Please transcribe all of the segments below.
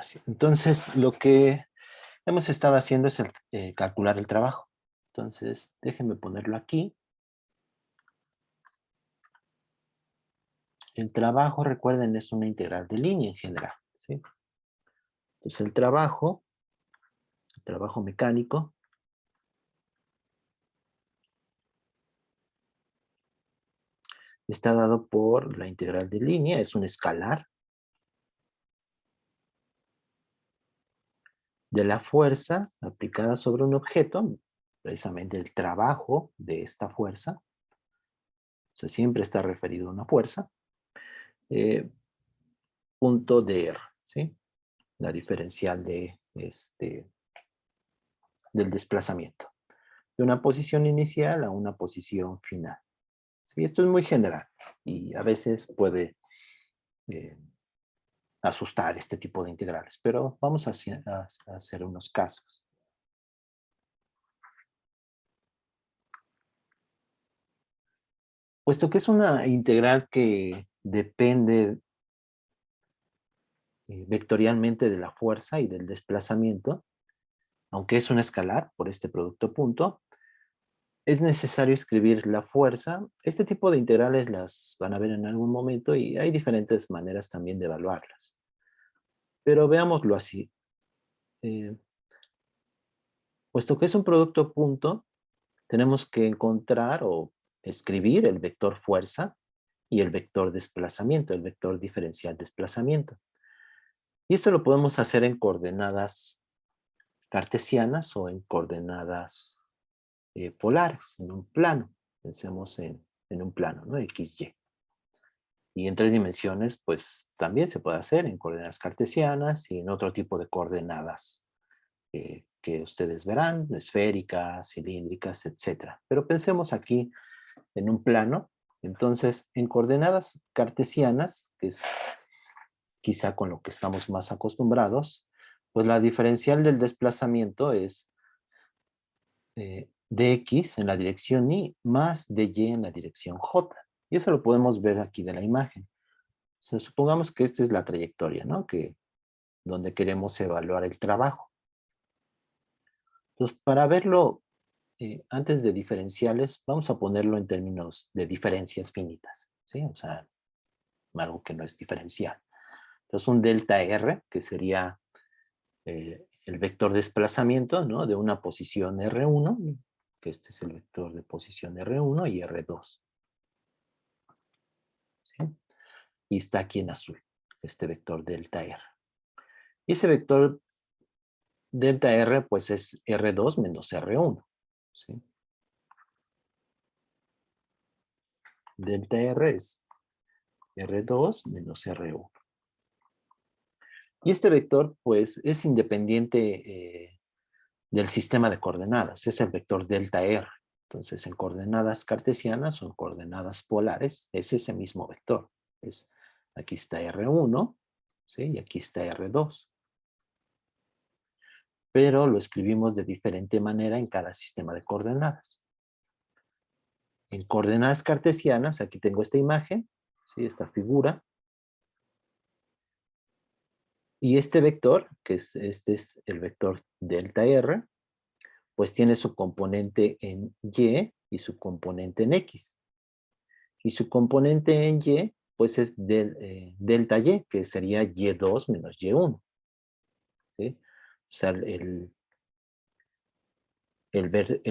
Así. Entonces, lo que hemos estado haciendo es calcular el trabajo. Entonces, déjenme ponerlo aquí. El trabajo, recuerden, es una integral de línea en general, ¿sí? Entonces, el trabajo mecánico, está dado por la integral de línea, es un escalar de la fuerza aplicada sobre un objeto, precisamente el trabajo de esta fuerza, o sea, siempre está referido a una fuerza, eh, punto dr, ¿sí? La diferencial del desplazamiento, de una posición inicial a una posición final. ¿Sí? Esto es muy general y a veces puede eh, asustar este tipo de integrales, pero vamos a hacer unos casos. Puesto que es una integral que depende vectorialmente de la fuerza y del desplazamiento, aunque es un escalar por este producto punto, es necesario escribir la fuerza. Este tipo de integrales las van a ver en algún momento y hay diferentes maneras también de evaluarlas. Pero veámoslo así. Eh, Puesto que es un producto punto, tenemos que encontrar o escribir el vector fuerza y el vector desplazamiento, el vector diferencial desplazamiento. Y esto lo podemos hacer en coordenadas cartesianas o en coordenadas polares, en un plano. Pensemos en un plano, ¿no? XY. Y en 3 dimensiones, pues también se puede hacer en coordenadas cartesianas y en otro tipo de coordenadas que ustedes verán, esféricas, cilíndricas, etc. Pero pensemos aquí en un plano. Entonces, en coordenadas cartesianas, que es quizá con lo que estamos más acostumbrados, pues la diferencial del desplazamiento es dx en la dirección y más dy en la dirección j. Y eso lo podemos ver aquí de la imagen. O sea, supongamos que esta es la trayectoria, ¿no? Donde queremos evaluar el trabajo. Entonces, para verlo antes de diferenciales, vamos a ponerlo en términos de diferencias finitas, ¿sí? O sea, algo que no es diferencial. Entonces, un delta R, que sería el vector desplazamiento, ¿no? De una posición R1, que este es el vector de posición R1 y R2. ¿Sí? Y está aquí en azul, este vector delta R. Y ese vector delta R, pues es R2 menos R1. ¿Sí? Delta R es R2 menos R1. Y este vector, pues, es independiente del sistema de coordenadas. Es el vector delta R. Entonces, en coordenadas cartesianas o en coordenadas polares, es ese mismo vector. Aquí está R1, ¿sí? Y aquí está R2. Pero lo escribimos de diferente manera en cada sistema de coordenadas. En coordenadas cartesianas, aquí tengo esta imagen, ¿sí? Esta figura. Y este vector, este es el vector delta R, pues tiene su componente en Y y su componente en X. Y su componente en Y, pues es delta Y, que sería Y2 menos Y1. ¿Sí? O sea, el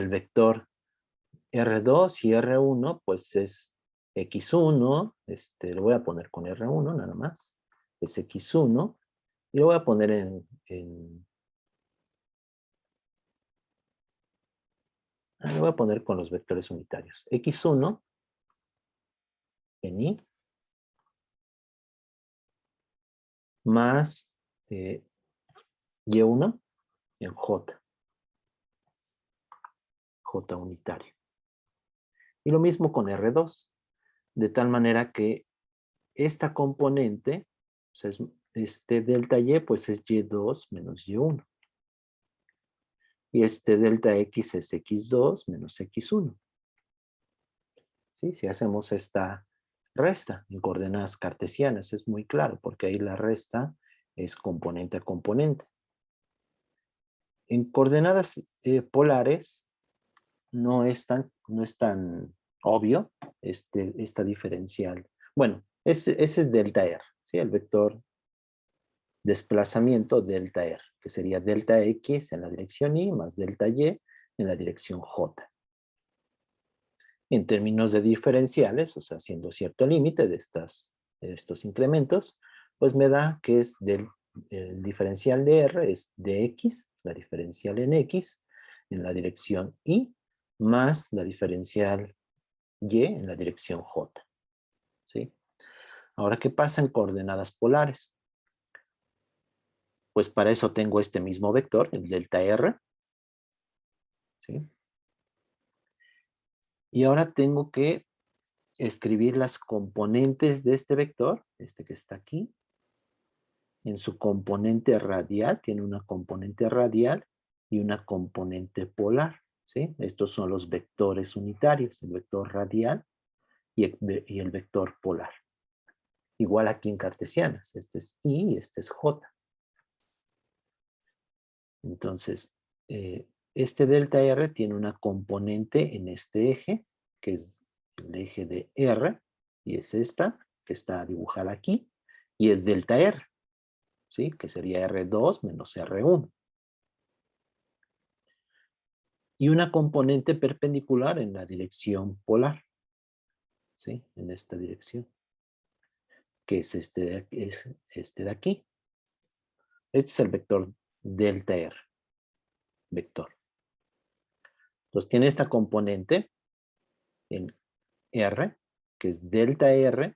vector R2 y R1, pues es X1, lo voy a poner con R1 nada más, es X1, y lo voy a poner lo voy a poner con los vectores unitarios. X1 en Y más Y1 en J unitario. Y lo mismo con R2, de tal manera que esta componente, o sea, este delta Y, pues es Y2 menos Y1. Y este delta X es X2 menos X1. ¿Sí? Si hacemos esta resta en coordenadas cartesianas, es muy claro, porque ahí la resta es componente a componente. En coordenadas polares no es tan obvio esta diferencial. Bueno, ese es delta R, ¿sí? El vector desplazamiento delta R, que sería delta X en la dirección Y más delta Y en la dirección J. En términos de diferenciales, o sea, haciendo cierto límite de estos incrementos, pues me da que el diferencial de R es dx, la diferencial en X, en la dirección Y, más la diferencial Y en la dirección J. ¿Sí? Ahora, ¿qué pasa en coordenadas polares? Pues para eso tengo este mismo vector, el delta R. ¿Sí? Y ahora tengo que escribir las componentes de este vector, este que está aquí, en su componente radial, tiene una componente radial y una componente polar, ¿sí? Estos son los vectores unitarios, el vector radial y el vector polar. Igual aquí en cartesianas, este es I y este es J. Entonces, este delta R tiene una componente en este eje, que es el eje de R, y es esta, que está dibujada aquí, y es delta R, ¿sí? Que sería R2 menos R1. Y una componente perpendicular en la dirección polar, ¿sí? En esta dirección, que es este de aquí. Este es el vector delta R, vector. Entonces tiene esta componente en R, que es delta R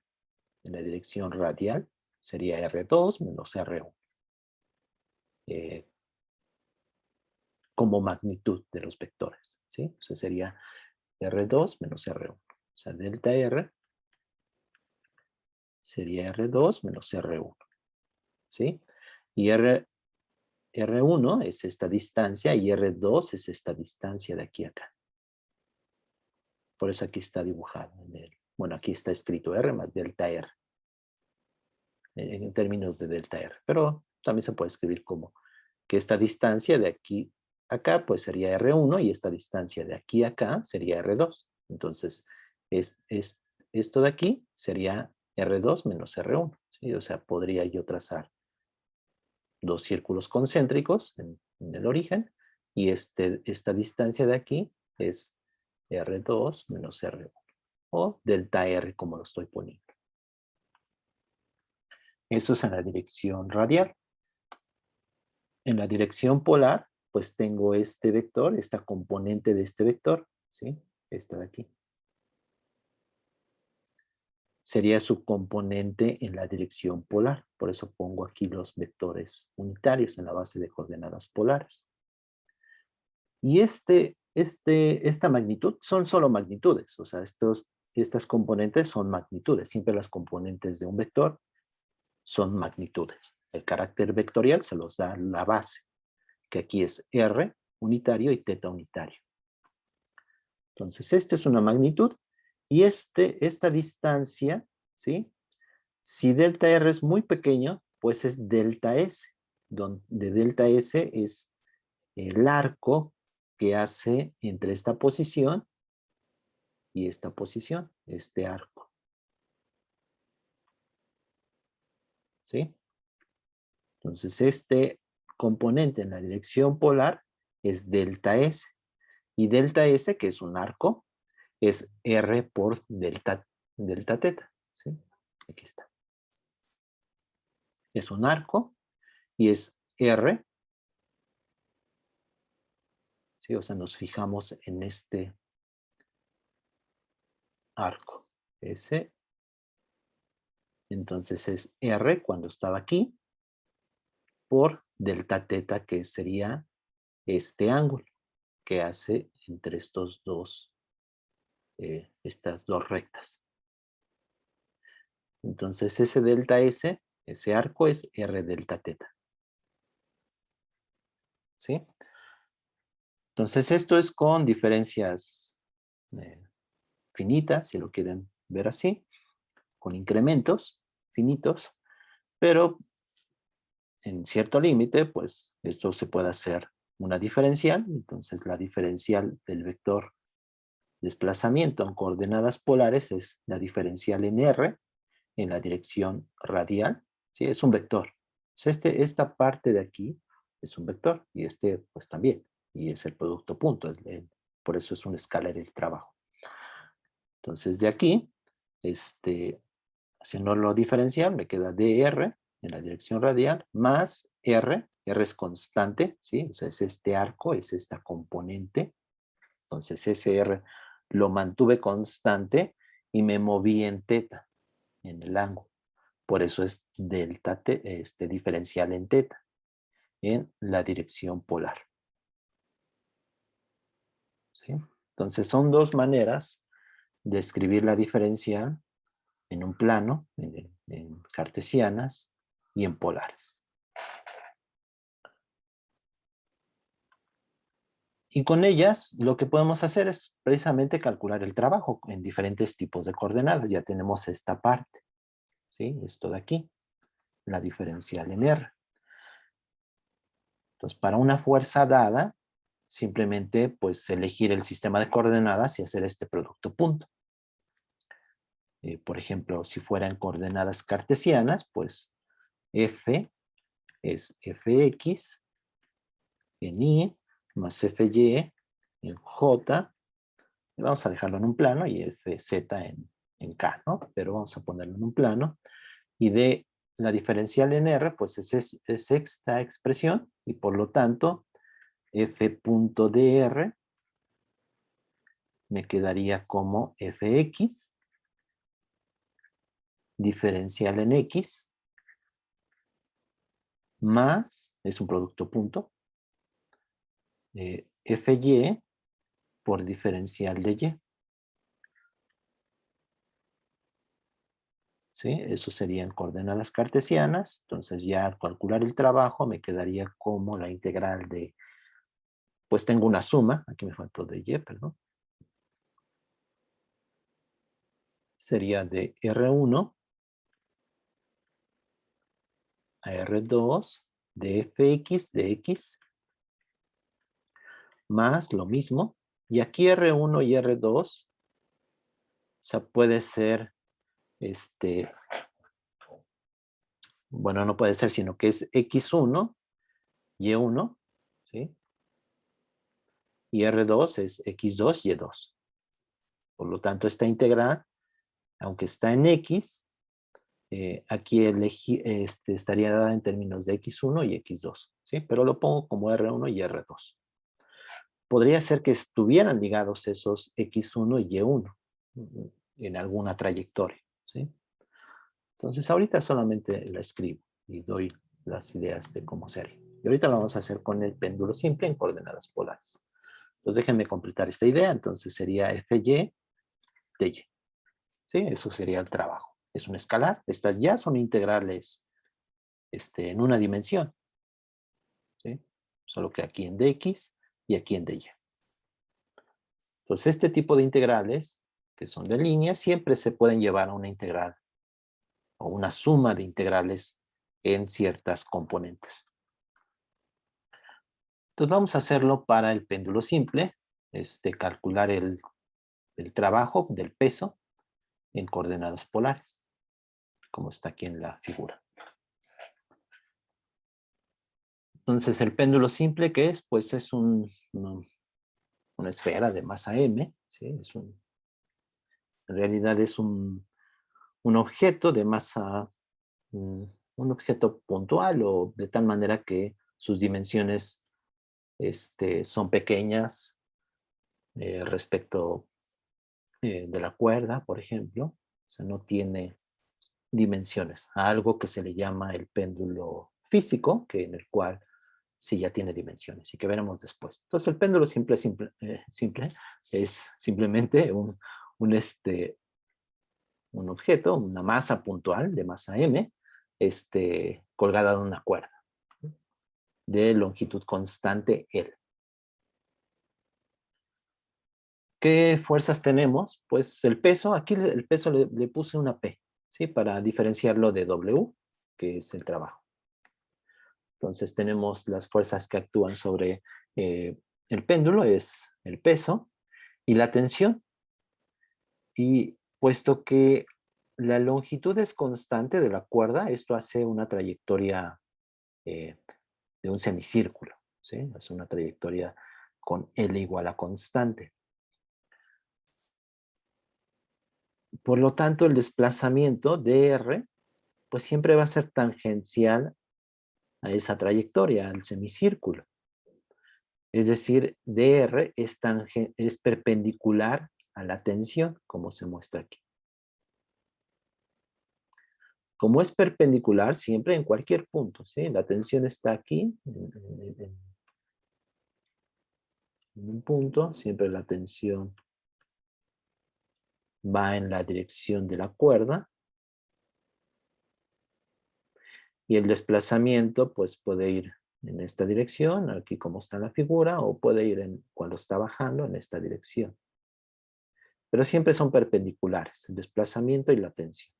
en la dirección radial, sería R2 menos R1. Como magnitud de los vectores, ¿sí? O sea, sería R2 menos R1. O sea, delta R sería R2 menos R1, ¿sí? Y R1 es esta distancia y R2 es esta distancia de aquí a acá. Por eso aquí está dibujado. Bueno, aquí está escrito R más delta R. En términos de delta R. Pero también se puede escribir como que esta distancia de aquí a acá pues sería R1 y esta distancia de aquí a acá sería R2. Entonces, esto de aquí sería R2 menos R1. ¿Sí? O sea, podría yo trazar dos círculos concéntricos en el origen y esta distancia de aquí es R2 menos R1 o delta R como lo estoy poniendo. Eso es en la dirección radial. En la dirección polar, pues tengo este vector, esta componente de este vector, ¿sí? Esta de aquí. Sería su componente en la dirección polar. Por eso pongo aquí los vectores unitarios en la base de coordenadas polares. Y esta magnitud son solo magnitudes. O sea, estas componentes son magnitudes. Siempre las componentes de un vector son magnitudes. El carácter vectorial se los da la base, que aquí es R unitario y teta unitario. Entonces, esta es una magnitud y esta distancia, ¿sí? Si delta R es muy pequeño, pues es delta S, donde delta S es el arco que hace entre esta posición y esta posición, este arco. ¿Sí? Entonces, este componente en la dirección polar es delta S. Y delta S, que es un arco, es R por delta teta. ¿Sí? Aquí está. Es un arco y es R. ¿Sí? O sea, nos fijamos en este arco. S. Entonces es R cuando estaba aquí por delta teta, que sería este ángulo que hace entre estas dos rectas. Entonces ese delta S, ese arco es R delta teta. ¿Sí? Entonces esto es con diferencias finitas, si lo quieren ver así, con incrementos finitos, pero en cierto límite, pues esto se puede hacer una diferencial. Entonces la diferencial del vector desplazamiento en coordenadas polares es la diferencial en R en la dirección radial. ¿Sí? Es un vector. Pues esta parte de aquí es un vector y este pues también. Y es el producto punto. Por eso es un escalar el trabajo. Entonces de aquí, haciendo lo diferencial, me queda dr en la dirección radial más r es constante, ¿sí? O sea, es este arco, es esta componente. Entonces ese r lo mantuve constante y me moví en teta, en el ángulo. Por eso es delta, diferencial en teta, en la dirección polar. ¿Sí? Entonces son dos maneras de escribir la diferencial en un plano, en cartesianas y en polares. Y con ellas lo que podemos hacer es precisamente calcular el trabajo en diferentes tipos de coordenadas. Ya tenemos esta parte, ¿sí? Esto de aquí, la diferencial en R. Entonces, para una fuerza dada, simplemente pues elegir el sistema de coordenadas y hacer este producto punto. Por ejemplo, si fueran coordenadas cartesianas, pues F es Fx en Y más Fy en J. Vamos a dejarlo en un plano y Fz en K, ¿no? Pero vamos a ponerlo en un plano. Y de la diferencial en R, pues es esta expresión y por lo tanto F.dr me quedaría como Fx diferencial en X más, es un producto punto, Fy por diferencial de Y. ¿Sí? Eso serían coordenadas cartesianas. Entonces ya al calcular el trabajo me quedaría como la integral de, pues tengo una suma, aquí me faltó de Y, perdón. Sería de R1 a R2 de Fx de X más lo mismo. Y aquí R1 y R2, o sea, puede ser, bueno, no puede ser, sino que es X1, Y1, ¿sí? Y R2 es X2, Y2. Por lo tanto, esta integral, aunque está en X, aquí estaría dada en términos de X1 y X2, ¿sí? Pero lo pongo como R1 y R2. Podría ser que estuvieran ligados esos X1 y Y1 en alguna trayectoria, ¿sí? Entonces, ahorita solamente la escribo y doy las ideas de cómo se haría. Y ahorita lo vamos a hacer con el péndulo simple en coordenadas polares. Entonces, déjenme completar esta idea. Entonces, sería Fy de Y. ¿Sí? Eso sería el trabajo. Es un escalar. Estas ya son integrales en una dimensión. ¿Sí? Solo que aquí en dx y aquí en dy. Entonces, este tipo de integrales, que son de línea, siempre se pueden llevar a una integral o una suma de integrales en ciertas componentes. Entonces, vamos a hacerlo para el péndulo simple, calcular el trabajo del peso en coordenadas polares, como está aquí en la figura. Entonces, el péndulo simple, ¿qué es? Pues es una esfera de masa m, ¿sí? En realidad es un objeto de masa, un objeto puntual o de tal manera que sus dimensiones son pequeñas respecto de la cuerda, por ejemplo. O sea, no tiene dimensiones. A algo que se le llama el péndulo físico, que en el cual sí ya tiene dimensiones y que veremos después. Entonces, el péndulo simple es simplemente un objeto, una masa puntual de masa m, colgada de una cuerda de longitud constante L. ¿Qué fuerzas tenemos? Pues el peso, aquí el peso le puse una P, ¿sí? Para diferenciarlo de W, que es el trabajo. Entonces tenemos las fuerzas que actúan sobre el péndulo, es el peso y la tensión. Y puesto que la longitud es constante de la cuerda, esto hace una trayectoria eh, de un semicírculo, ¿sí? Es una trayectoria con L igual a constante. Por lo tanto, el desplazamiento dr, pues siempre va a ser tangencial a esa trayectoria, al semicírculo. Es decir, dr es perpendicular a la tensión, como se muestra aquí. Como es perpendicular, siempre en cualquier punto, ¿sí? La tensión está aquí, en un punto, siempre la tensión va en la dirección de la cuerda, y el desplazamiento pues puede ir en esta dirección, aquí como está la figura, o puede ir cuando está bajando en esta dirección. Pero siempre son perpendiculares, el desplazamiento y la tensión.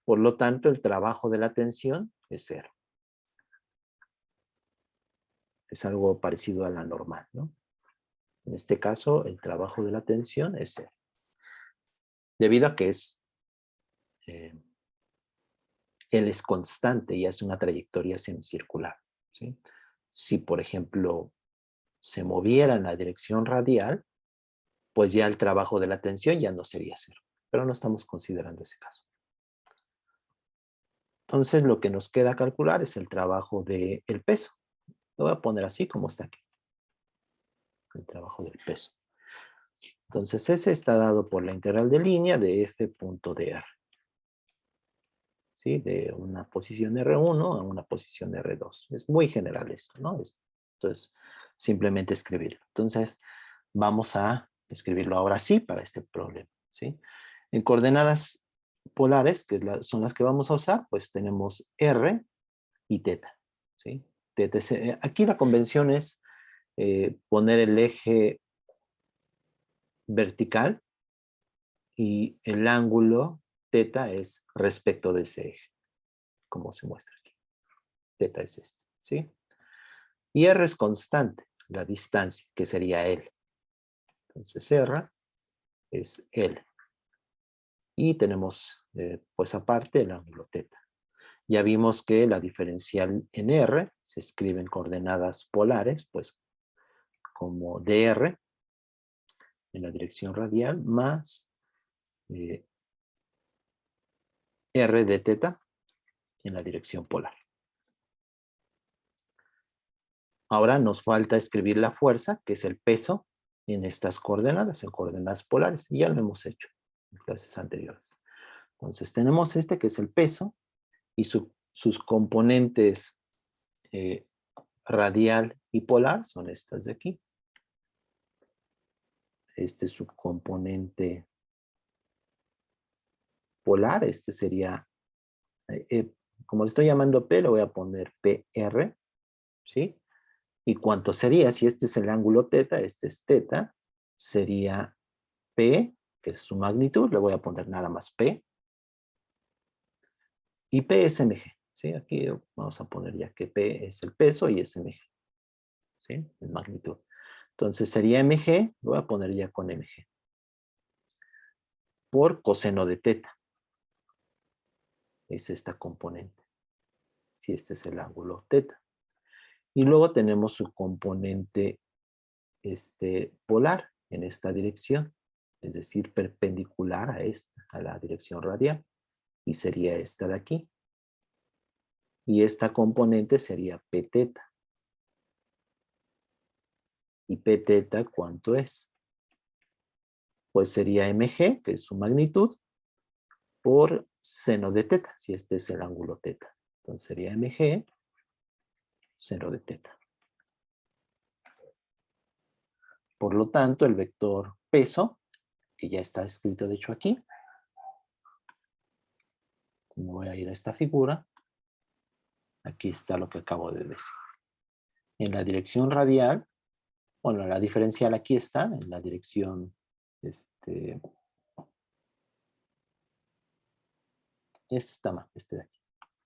Por lo tanto, el trabajo de la tensión es cero. Es algo parecido a la normal, ¿no? En este caso, el trabajo de la tensión es cero. Debido a que él es constante y hace una trayectoria semicircular, ¿sí? Si, por ejemplo, se moviera en la dirección radial, pues ya el trabajo de la tensión ya no sería cero. Pero no estamos considerando ese caso. Entonces, lo que nos queda calcular es el trabajo del peso. Lo voy a poner así como está aquí. El trabajo del peso. Entonces, ese está dado por la integral de línea de f.dr. ¿Sí? De una posición R1 a una posición R2. Es muy general esto, ¿no? Entonces, simplemente escribirlo. Entonces, vamos a escribirlo ahora sí para este problema, ¿sí? En coordenadas polares, que son las que vamos a usar, pues tenemos R y teta, ¿sí? Aquí la convención es poner el eje vertical y el ángulo teta es respecto de ese eje, como se muestra aquí. Teta es este, ¿sí? Y R es constante, la distancia, que sería L. Entonces R es L. Y tenemos, pues aparte, el ángulo teta. Ya vimos que la diferencial en R se escribe en coordenadas polares, pues como dr en la dirección radial más eh, R de teta en la dirección polar. Ahora nos falta escribir la fuerza, que es el peso, en estas coordenadas, en coordenadas polares. Y ya lo hemos hecho en clases anteriores. Entonces tenemos este que es el peso y sus componentes radial y polar son estas de aquí. Este es su componente polar, este sería, como le estoy llamando P, le voy a poner PR, ¿sí? ¿Y cuánto sería? Si este es el ángulo teta, este es teta, sería P, que es su magnitud, le voy a poner nada más P, y P es mg, ¿sí? Aquí vamos a poner ya que P es el peso y es mg, ¿sí? En magnitud. Entonces sería mg, lo voy a poner ya con mg, por coseno de teta. Es esta componente, si este es el ángulo teta. Y luego tenemos su componente polar en esta dirección, es decir, perpendicular a esta, a la dirección radial, y sería esta de aquí. Y esta componente sería p teta. ¿Y p teta cuánto es? Pues sería mg, que es su magnitud, por seno de teta, si este es el ángulo teta. Entonces sería mg, seno de teta. Por lo tanto, el vector peso, que ya está escrito de hecho aquí, me voy a ir a esta figura, aquí está lo que acabo de decir. En la dirección radial, bueno, la diferencial aquí está, en la dirección, este está mal, este de aquí,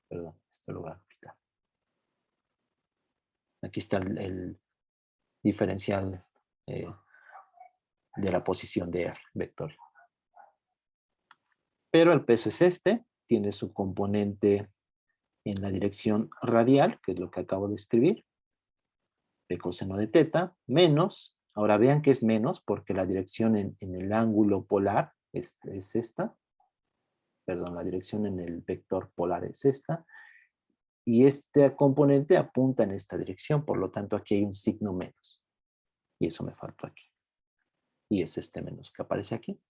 perdón, esto lo voy a quitar. Aquí está el diferencial de la posición de R, vector. Pero el peso es este, tiene su componente en la dirección radial, que es lo que acabo de escribir, P coseno de teta, menos, ahora vean que es menos, porque la dirección en el ángulo polar es esta, perdón, la dirección en el vector polar es esta, y este componente apunta en esta dirección, por lo tanto aquí hay un signo menos, y eso me faltó aquí, y es este menos que aparece aquí.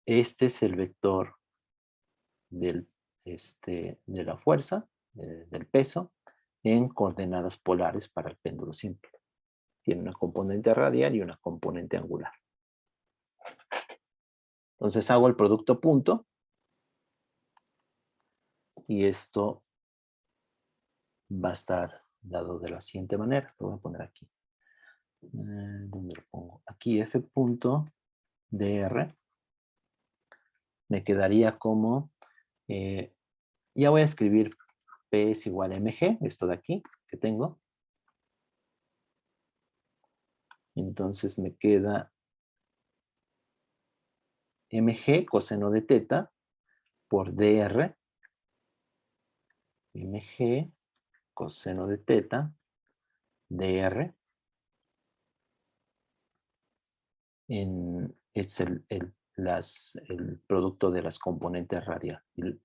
Este es el vector de la fuerza, del peso, en coordenadas polares para el péndulo simple. Tiene una componente radial y una componente angular. Entonces hago el producto punto, y esto va a estar dado de la siguiente manera. Lo voy a poner aquí. ¿Dónde lo pongo? Aquí F punto dr me quedaría como, ya voy a escribir P es igual a mg, esto de aquí que tengo. Entonces me queda mg coseno de teta por dr, mg coseno de teta dr, es el producto de las componentes radial. Y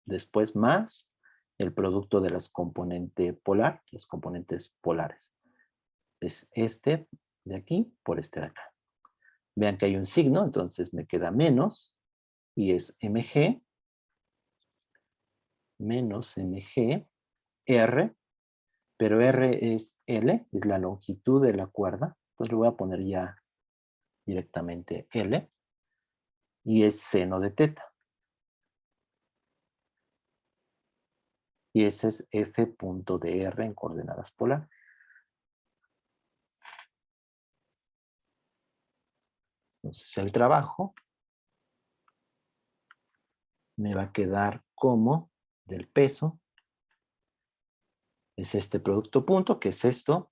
después más el producto de las componentes polar, las componentes polares. Es este de aquí por este de acá. Vean que hay un signo, entonces me queda menos, y es mg menos mg r, pero r es L, es la longitud de la cuerda, entonces le voy a poner ya directamente L, y es seno de teta. Y ese es F punto dr en coordenadas polares. Entonces el trabajo me va a quedar como del peso, es este producto punto, que es esto.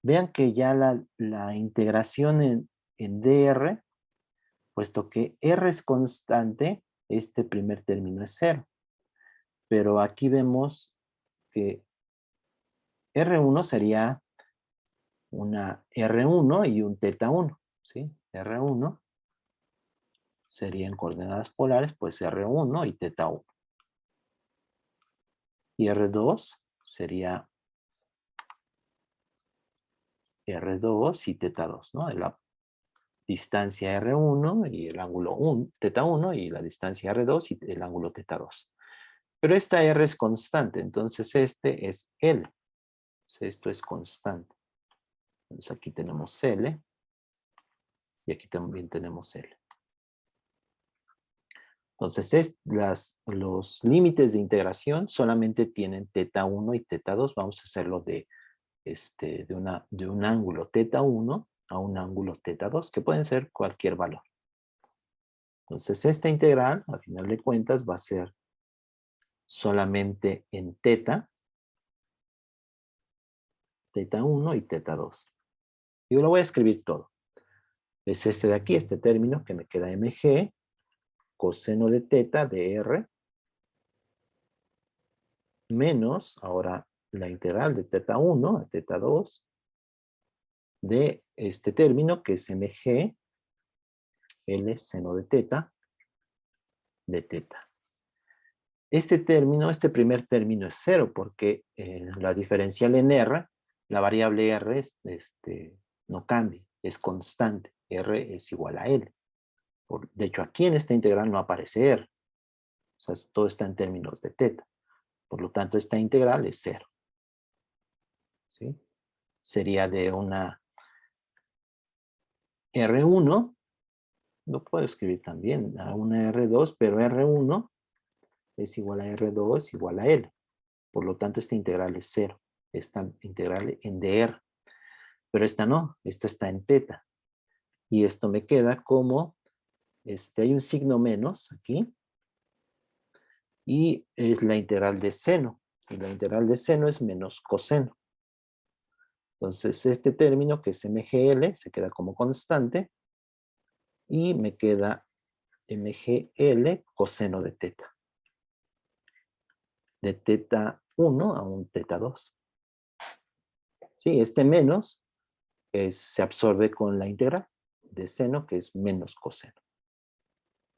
Vean que ya la integración en dr, puesto que r es constante, este primer término es 0. Pero aquí vemos que R1 sería una R1 y un teta 1, ¿sí? R1 sería en coordenadas polares, pues R1 y teta 1. Y R2 sería R2 y teta 2, ¿no? La distancia R1 y el ángulo teta 1, y la distancia R2 y el ángulo teta 2. Pero esta R es constante, entonces este es L. Entonces esto es constante. Entonces aquí tenemos L y aquí también tenemos L. Entonces los límites de integración solamente tienen teta 1 y teta 2. Vamos a hacerlo de un ángulo teta 1 a un ángulo teta 2, que pueden ser cualquier valor. Entonces esta integral, al final de cuentas, va a ser solamente en teta 1 y teta 2. Yo lo voy a escribir todo. Es este de aquí, este término que me queda mg, coseno de teta de r, menos, ahora la integral de teta 1 a teta 2, de este término que es mg L seno de teta de teta. Este término, este primer término es 0 porque la diferencial en R, la variable R no cambia, es constante. R es igual a L. De hecho, aquí en esta integral no aparece R. O sea, todo está en términos de teta. Por lo tanto, esta integral es 0. ¿Sí? Sería de una R1, lo puedo escribir también, a una R2, pero R1 es igual a R2 igual a L. Por lo tanto, esta integral es 0. Esta integral en dr. Pero esta no, esta está en teta. Y esto me queda como, hay un signo menos aquí. y es la integral de seno. Y la integral de seno es menos coseno. Entonces, este término, que es MGL, se queda como constante y me queda MGL coseno de teta. De teta 1 a un teta 2. Sí, este menos se absorbe con la integral de seno, que es menos coseno.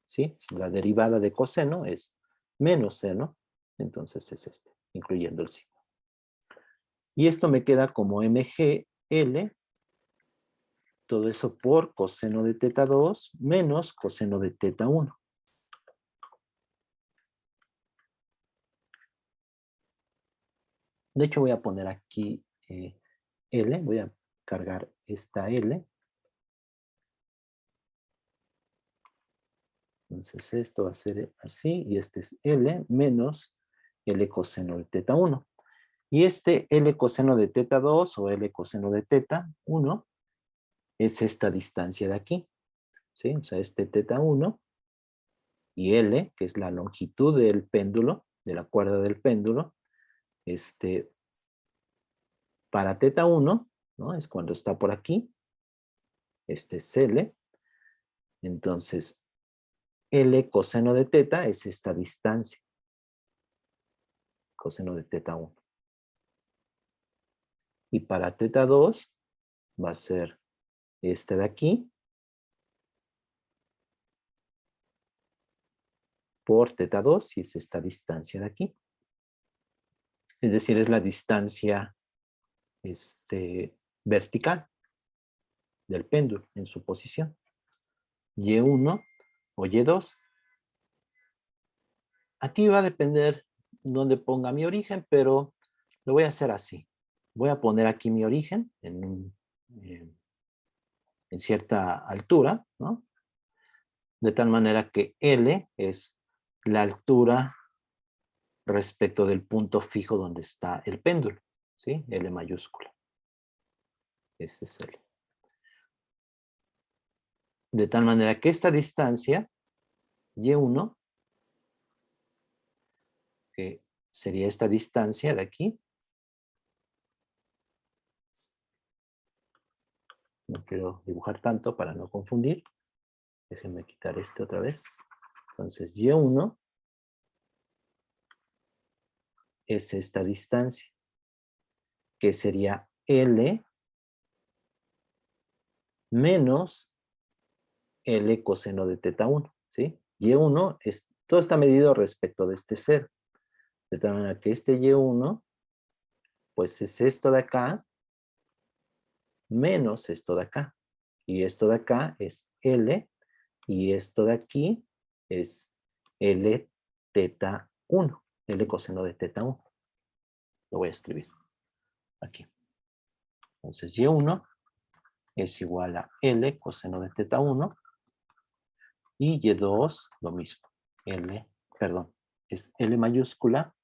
¿Sí? La derivada de coseno es menos seno, entonces es este, incluyendo el signo. Y esto me queda como MGL, todo eso por coseno de teta 2 menos coseno de teta 1. De hecho, voy a poner aquí L, voy a cargar esta L. Entonces esto va a ser así, y este es L menos L coseno de teta 1. Y este L coseno de teta 2 o L coseno de teta 1 es esta distancia de aquí, ¿sí? O sea, este teta 1 y L, que es la longitud del péndulo, de la cuerda del péndulo, para teta 1, ¿no? Es cuando está por aquí, este es L, entonces L coseno de teta es esta distancia, coseno de teta 1. Y para teta 2 va a ser este de aquí por teta 2 y es esta distancia de aquí. Es decir, es la distancia vertical del péndulo en su posición. Y1 o Y2. Aquí va a depender dónde ponga mi origen, pero lo voy a hacer así. Voy a poner aquí mi origen en cierta altura, ¿no? De tal manera que L es la altura respecto del punto fijo donde está el péndulo, ¿sí? L mayúscula. Este es L. De tal manera que esta distancia, Y1, que sería esta distancia de aquí, no quiero dibujar tanto para no confundir, déjenme quitar este otra vez. Entonces, Y1 es esta distancia, que sería L menos L coseno de teta 1, ¿sí? Y1 es, todo está medido respecto de este 0. De tal manera que este Y1, pues es esto de acá, menos esto de acá. Y esto de acá es L, y esto de aquí es L teta 1, L coseno de teta 1. Lo voy a escribir aquí. Entonces, Y1 es igual a L coseno de teta 1 y Y2 lo mismo. Es L mayúscula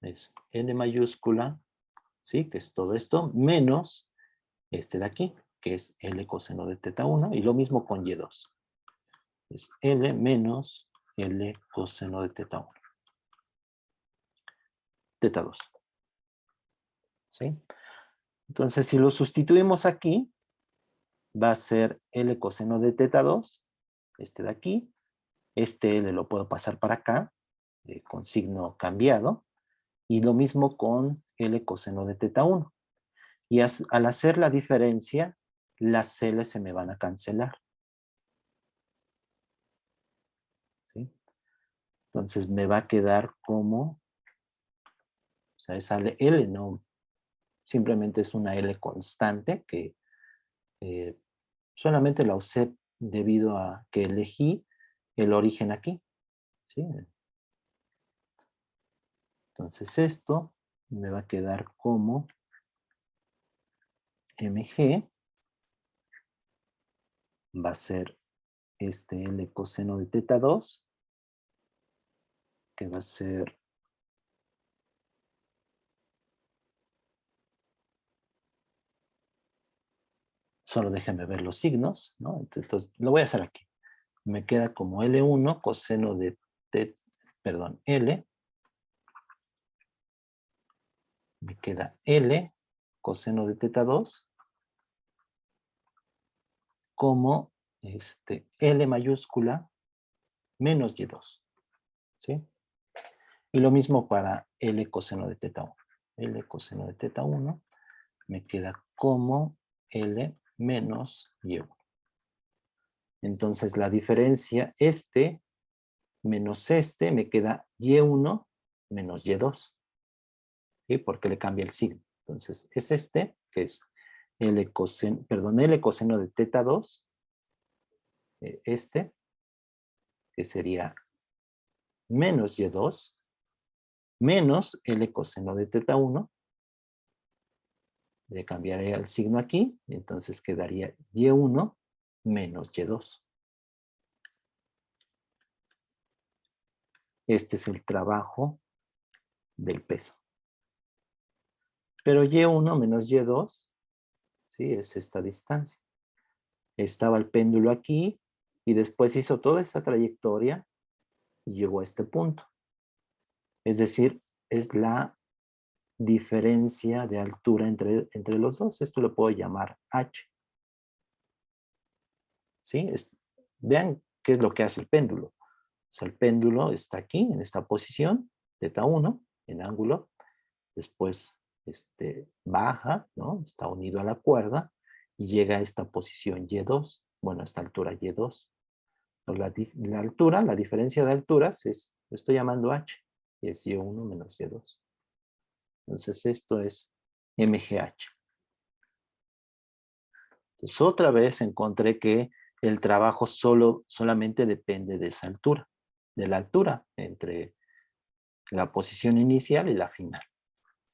es L mayúscula, ¿sí? Que es todo esto, menos este de aquí, que es L coseno de teta 1, y lo mismo con Y2. Es L menos L coseno de teta 1. Teta 2. ¿Sí? Entonces, si lo sustituimos aquí, va a ser L coseno de teta 2, este de aquí. Este L lo puedo pasar para acá, con signo cambiado. Y lo mismo con L coseno de teta 1. Y al hacer la diferencia, las L se me van a cancelar. ¿Sí? Entonces me va a quedar como, o sea, esa L no, simplemente es una L constante que solamente la usé debido a que elegí el origen aquí. ¿Sí? Entonces esto me va a quedar como mg va a ser este L coseno de teta 2, que va a ser Solo déjenme ver los signos, ¿no? Entonces, lo voy a hacer aquí. Me queda como L1 coseno de perdón, L. Me queda L coseno de teta 2 como L mayúscula menos Y2, ¿sí? Y lo mismo para L coseno de teta 1. L coseno de teta 1 me queda como L menos Y1. Entonces la diferencia, menos me queda Y1 menos Y2. ¿Sí? Porque le cambia el signo. Entonces es que es L coseno de teta 2, que sería menos Y2, menos L coseno de teta 1, le cambiaré el signo aquí, entonces quedaría Y1 menos Y2. Este es el trabajo del peso. Pero Y1 menos Y2, ¿sí? Es esta distancia. Estaba el péndulo aquí y después hizo toda esta trayectoria y llegó a este punto. Es decir, es la diferencia de altura entre los dos. Esto lo puedo llamar H. ¿Sí? Vean qué es lo que hace el péndulo. O sea, el péndulo está aquí, en esta posición, teta 1, en ángulo. Después baja, ¿no? Está unido a la cuerda y llega a esta posición Y2. Bueno, a esta altura Y2. La altura, la diferencia de alturas lo estoy llamando H, y es Y1 menos Y2. Entonces esto es MGH. Entonces otra vez encontré que el trabajo solamente depende de esa altura, de la altura entre la posición inicial y la final,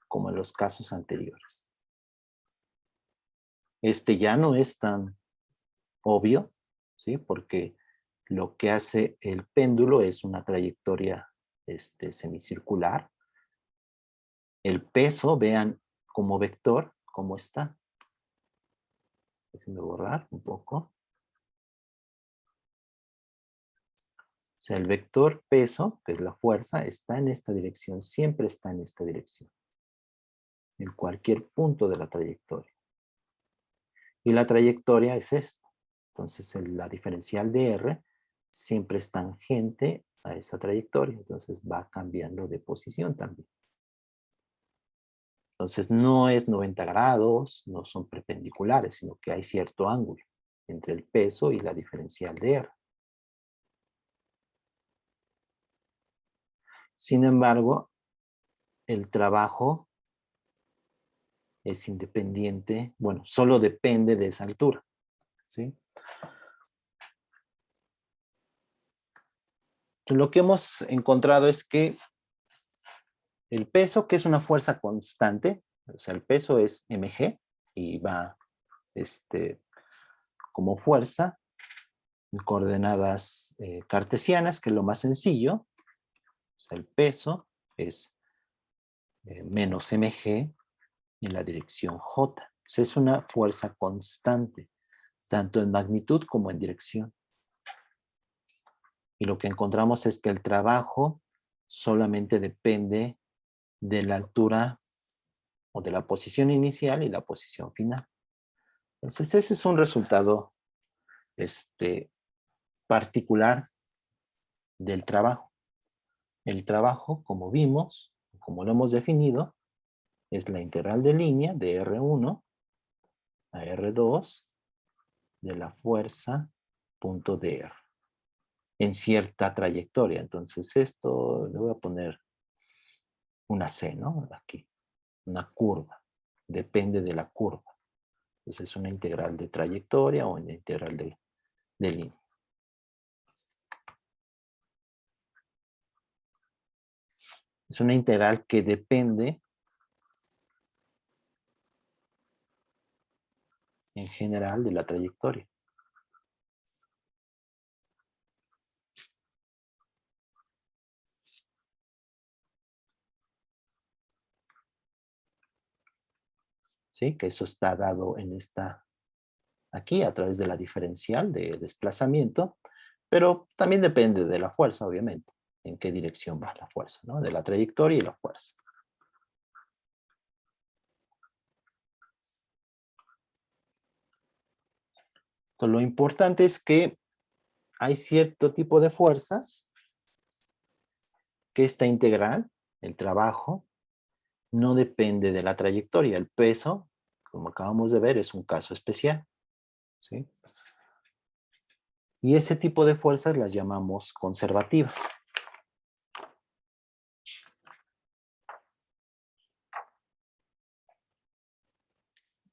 como en los casos anteriores. Ya no es tan obvio, ¿sí? Porque lo que hace el péndulo es una trayectoria semicircular. El peso, vean como vector, cómo está. Déjenme borrar un poco. O sea, el vector peso, que es la fuerza, está en esta dirección, siempre está en esta dirección, en cualquier punto de la trayectoria. Y la trayectoria es esta. Entonces, la diferencial de R siempre es tangente a esa trayectoria. Entonces, va cambiando de posición también. Entonces, no es 90 grados, no son perpendiculares, sino que hay cierto ángulo entre el peso y la diferencial de R. Sin embargo, el trabajo es independiente, bueno, solo depende de esa altura, ¿sí? Lo que hemos encontrado es que el peso, que es una fuerza constante, o sea, el peso es mg y va como fuerza en coordenadas cartesianas, que es lo más sencillo. O sea, el peso es menos mg en la dirección j. O sea, es una fuerza constante, tanto en magnitud como en dirección. Y lo que encontramos es que el trabajo solamente depende de la altura o de la posición inicial y la posición final. Entonces, ese es un resultado particular del trabajo. El trabajo, como vimos, como lo hemos definido, es la integral de línea de R1 a R2 de la fuerza punto dr en cierta trayectoria. Entonces esto le voy a poner una C, ¿no? Aquí, una curva. Depende de la curva. Entonces es una integral de trayectoria o una integral de línea. Es una integral que depende en general de la trayectoria. ¿Sí? Que eso está dado en esta aquí a través de la diferencial de desplazamiento, pero también depende de la fuerza, obviamente, en qué dirección va la fuerza, ¿no? De la trayectoria y la fuerza. Entonces, lo importante es que hay cierto tipo de fuerzas que esta integral, el trabajo, no depende de la trayectoria. El peso, como acabamos de ver, es un caso especial, ¿sí? Y ese tipo de fuerzas las llamamos conservativas.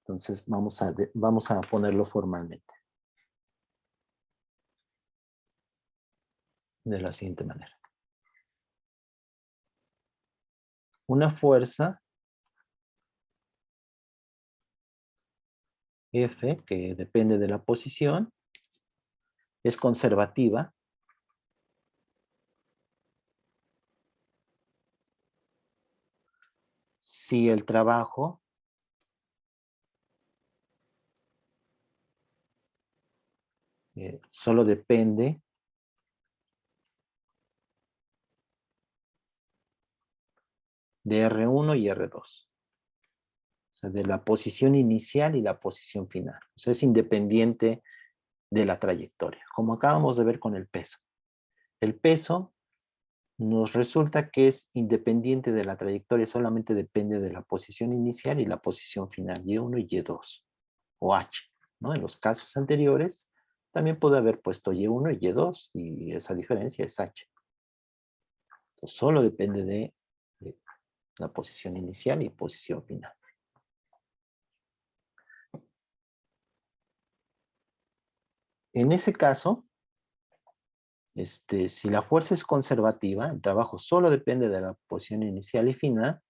Entonces vamos a ponerlo formalmente. De la siguiente manera. Una fuerza F, que depende de la posición, es conservativa si el trabajo solo depende de R1 y R2. O sea, de la posición inicial y la posición final. O sea, es independiente de la trayectoria, como acabamos de ver con el peso. El peso nos resulta que es independiente de la trayectoria, solamente depende de la posición inicial y la posición final, Y1 y Y2, o H, ¿no? En los casos anteriores, también puede haber puesto Y1 y Y2, y esa diferencia es H. Entonces, solo depende de la posición inicial y posición final. En ese caso, si la fuerza es conservativa, el trabajo solo depende de la posición inicial y final,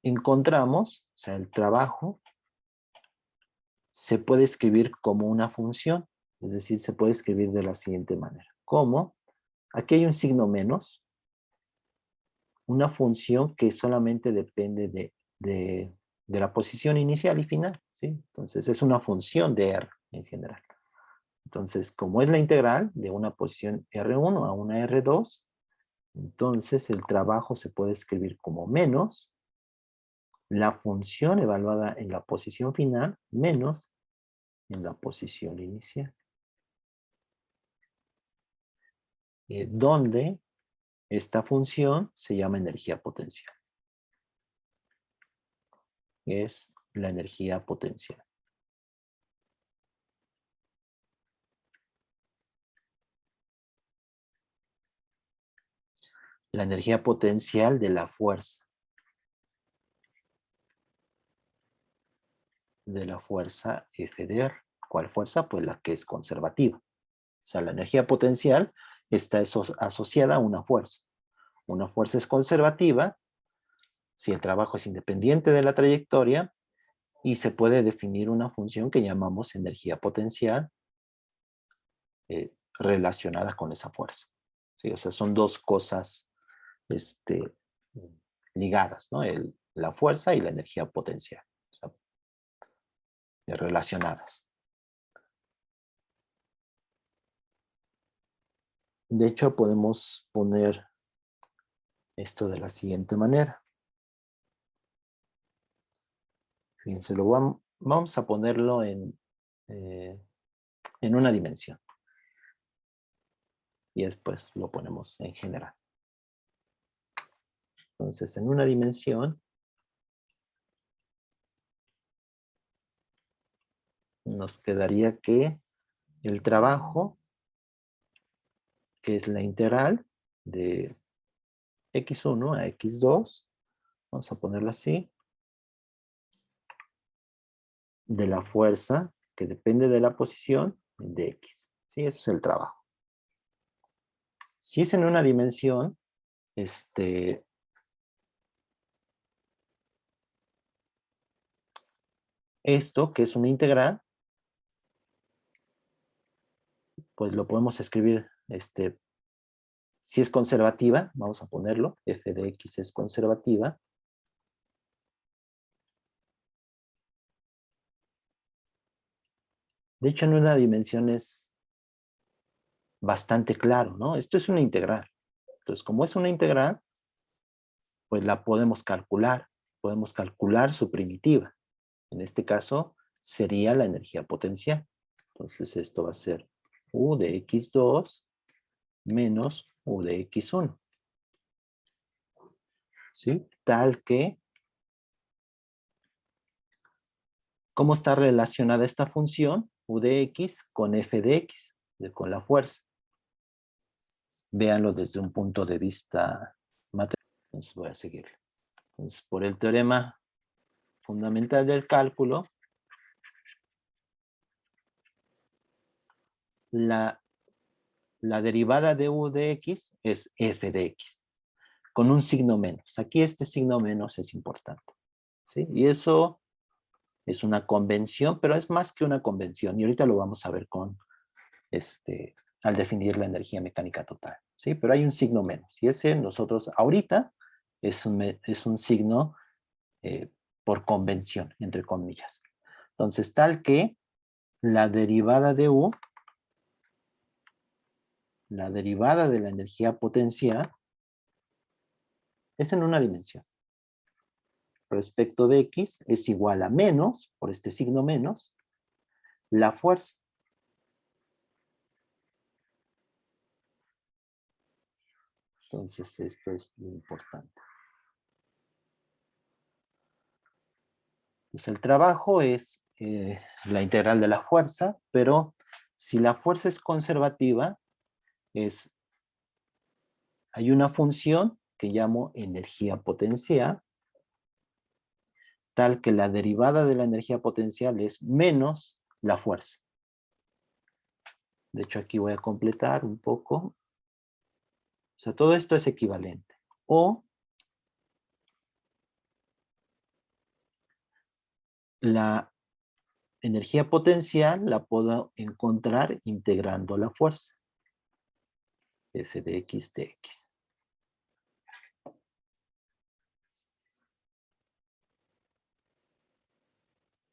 encontramos, o sea, el trabajo se puede escribir como una función, es decir, se puede escribir de la siguiente manera. ¿Cómo? Aquí hay un signo menos, una función que solamente depende de la posición inicial y final, ¿sí? Entonces es una función de R en general. Entonces, como es la integral de una posición R1 a una R2, entonces el trabajo se puede escribir como menos la función evaluada en la posición final menos en la posición inicial. Donde esta función se llama energía potencial. Es la energía potencial. La energía potencial de la fuerza. De la fuerza F de R. ¿Cuál fuerza? Pues la que es conservativa. O sea, la energía potencial está asociada a una fuerza. Una fuerza es conservativa si el trabajo es independiente de la trayectoria y se puede definir una función que llamamos energía potencial relacionada con esa fuerza. ¿Sí? O sea, son dos cosas ligadas, ¿no? La fuerza y la energía potencial, o sea, relacionadas. De hecho, podemos poner esto de la siguiente manera. Fíjense, vamos a ponerlo en una dimensión. Y después lo ponemos en general. Entonces, en una dimensión, nos quedaría que el trabajo, que es la integral de x1 a x2, vamos a ponerlo así, de la fuerza que depende de la posición de x. ¿Sí? Ese es el trabajo. Si es en una dimensión, esto, que es una integral, pues lo podemos escribir, si es conservativa, vamos a ponerlo, f de x es conservativa, De hecho, en una dimensión es bastante claro, ¿no? Esto es una integral. Entonces, como es una integral, pues la podemos calcular. Podemos calcular su primitiva. En este caso, sería la energía potencial. Entonces, esto va a ser U de X2 menos U de X1. ¿Sí? Tal que, ¿cómo está relacionada esta función? U de X con F de X, con la fuerza. Véanlo desde un punto de vista matemático. Entonces voy a seguirlo. Entonces, por el teorema fundamental del cálculo, la derivada de U de X es F de X, con un signo menos. Aquí este signo menos es importante, ¿sí? Y eso es una convención, pero es más que una convención, y ahorita lo vamos a ver con, al definir la energía mecánica total, ¿sí? Pero hay un signo menos, y ese nosotros ahorita es un signo por convención, entre comillas. Entonces, tal que la derivada de U, la derivada de la energía potencial, es en una dimensión. Respecto de X es igual a menos, por este signo menos, la fuerza. Entonces, esto es lo importante. Entonces, el trabajo es la integral de la fuerza, pero si la fuerza es conservativa, hay una función que llamo energía potencial, tal que la derivada de la energía potencial es menos la fuerza. De hecho, aquí voy a completar un poco. O sea, todo esto es equivalente. O la energía potencial la puedo encontrar integrando la fuerza. F de X de X.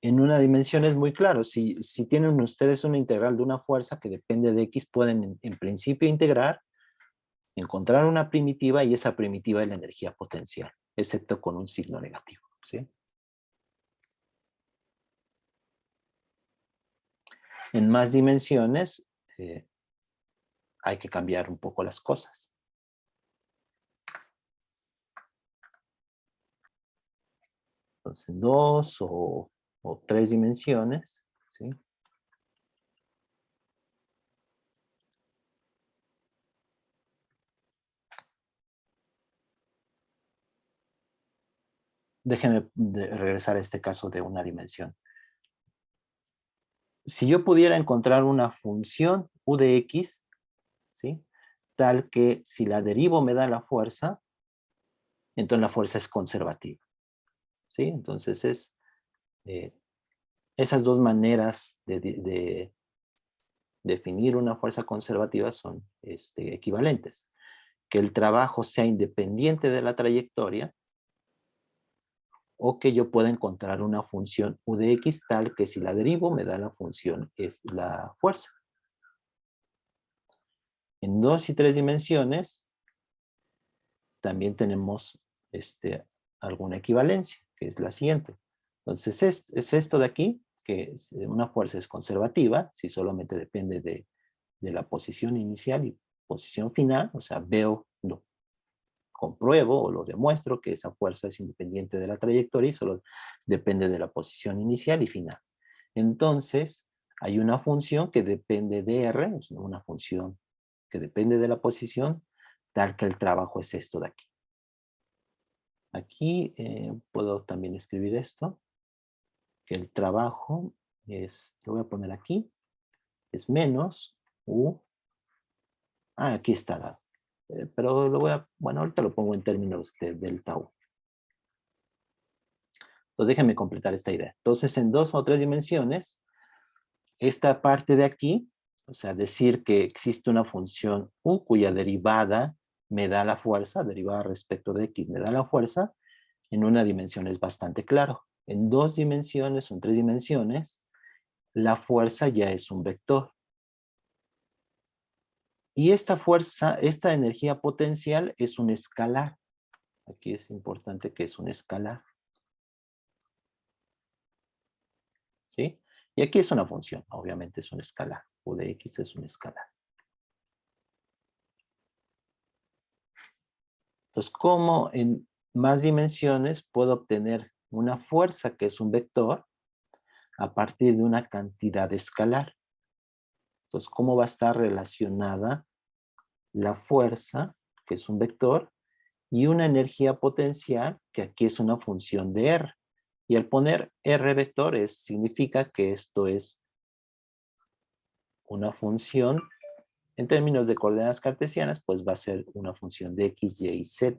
En una dimensión es muy claro. Si tienen ustedes una integral de una fuerza que depende de X, pueden en principio integrar, encontrar una primitiva, y esa primitiva es la energía potencial, excepto con un signo negativo, ¿sí? En más dimensiones hay que cambiar un poco las cosas. Entonces, en 2 o 3 dimensiones, ¿sí? Déjenme regresar a este caso de una dimensión. Si yo pudiera encontrar una función U de X, ¿sí? Tal que si la derivo me da la fuerza, entonces la fuerza es conservativa, ¿sí? Entonces esas dos maneras de definir una fuerza conservativa son equivalentes. Que el trabajo sea independiente de la trayectoria, o que yo pueda encontrar una función U de X tal que si la derivo me da la función la fuerza. En 2 y 3 dimensiones también tenemos alguna equivalencia, que es la siguiente. Entonces es esto de aquí, que una fuerza es conservativa, si solamente depende de la posición inicial y posición final, o sea, lo compruebo o lo demuestro que esa fuerza es independiente de la trayectoria y solo depende de la posición inicial y final. Entonces, hay una función que depende de R, es una función que depende de la posición, tal que el trabajo es esto de aquí. Aquí puedo también escribir esto, que el trabajo es, lo voy a poner aquí, es menos U. Aquí está dado. Pero lo voy a, bueno, ahorita lo pongo en términos de delta U. Entonces déjenme completar esta idea. Entonces en 2 o 3 dimensiones, esta parte de aquí, o sea, decir que existe una función U cuya derivada me da la fuerza, derivada respecto de X me da la fuerza, en una dimensión es bastante claro. En 2 dimensiones o en 3 dimensiones, la fuerza ya es un vector. Y esta fuerza, esta energía potencial es un escalar. Aquí es importante que es un escalar. ¿Sí? Y aquí es una función, obviamente es un escalar. U de X es un escalar. Entonces, ¿cómo en más dimensiones puedo obtener una fuerza que es un vector a partir de una cantidad escalar? Entonces, ¿cómo va a estar relacionada la fuerza, que es un vector, y una energía potencial, que aquí es una función de R? Y al poner R vectores significa que esto es una función, en términos de coordenadas cartesianas, pues va a ser una función de X, Y y Z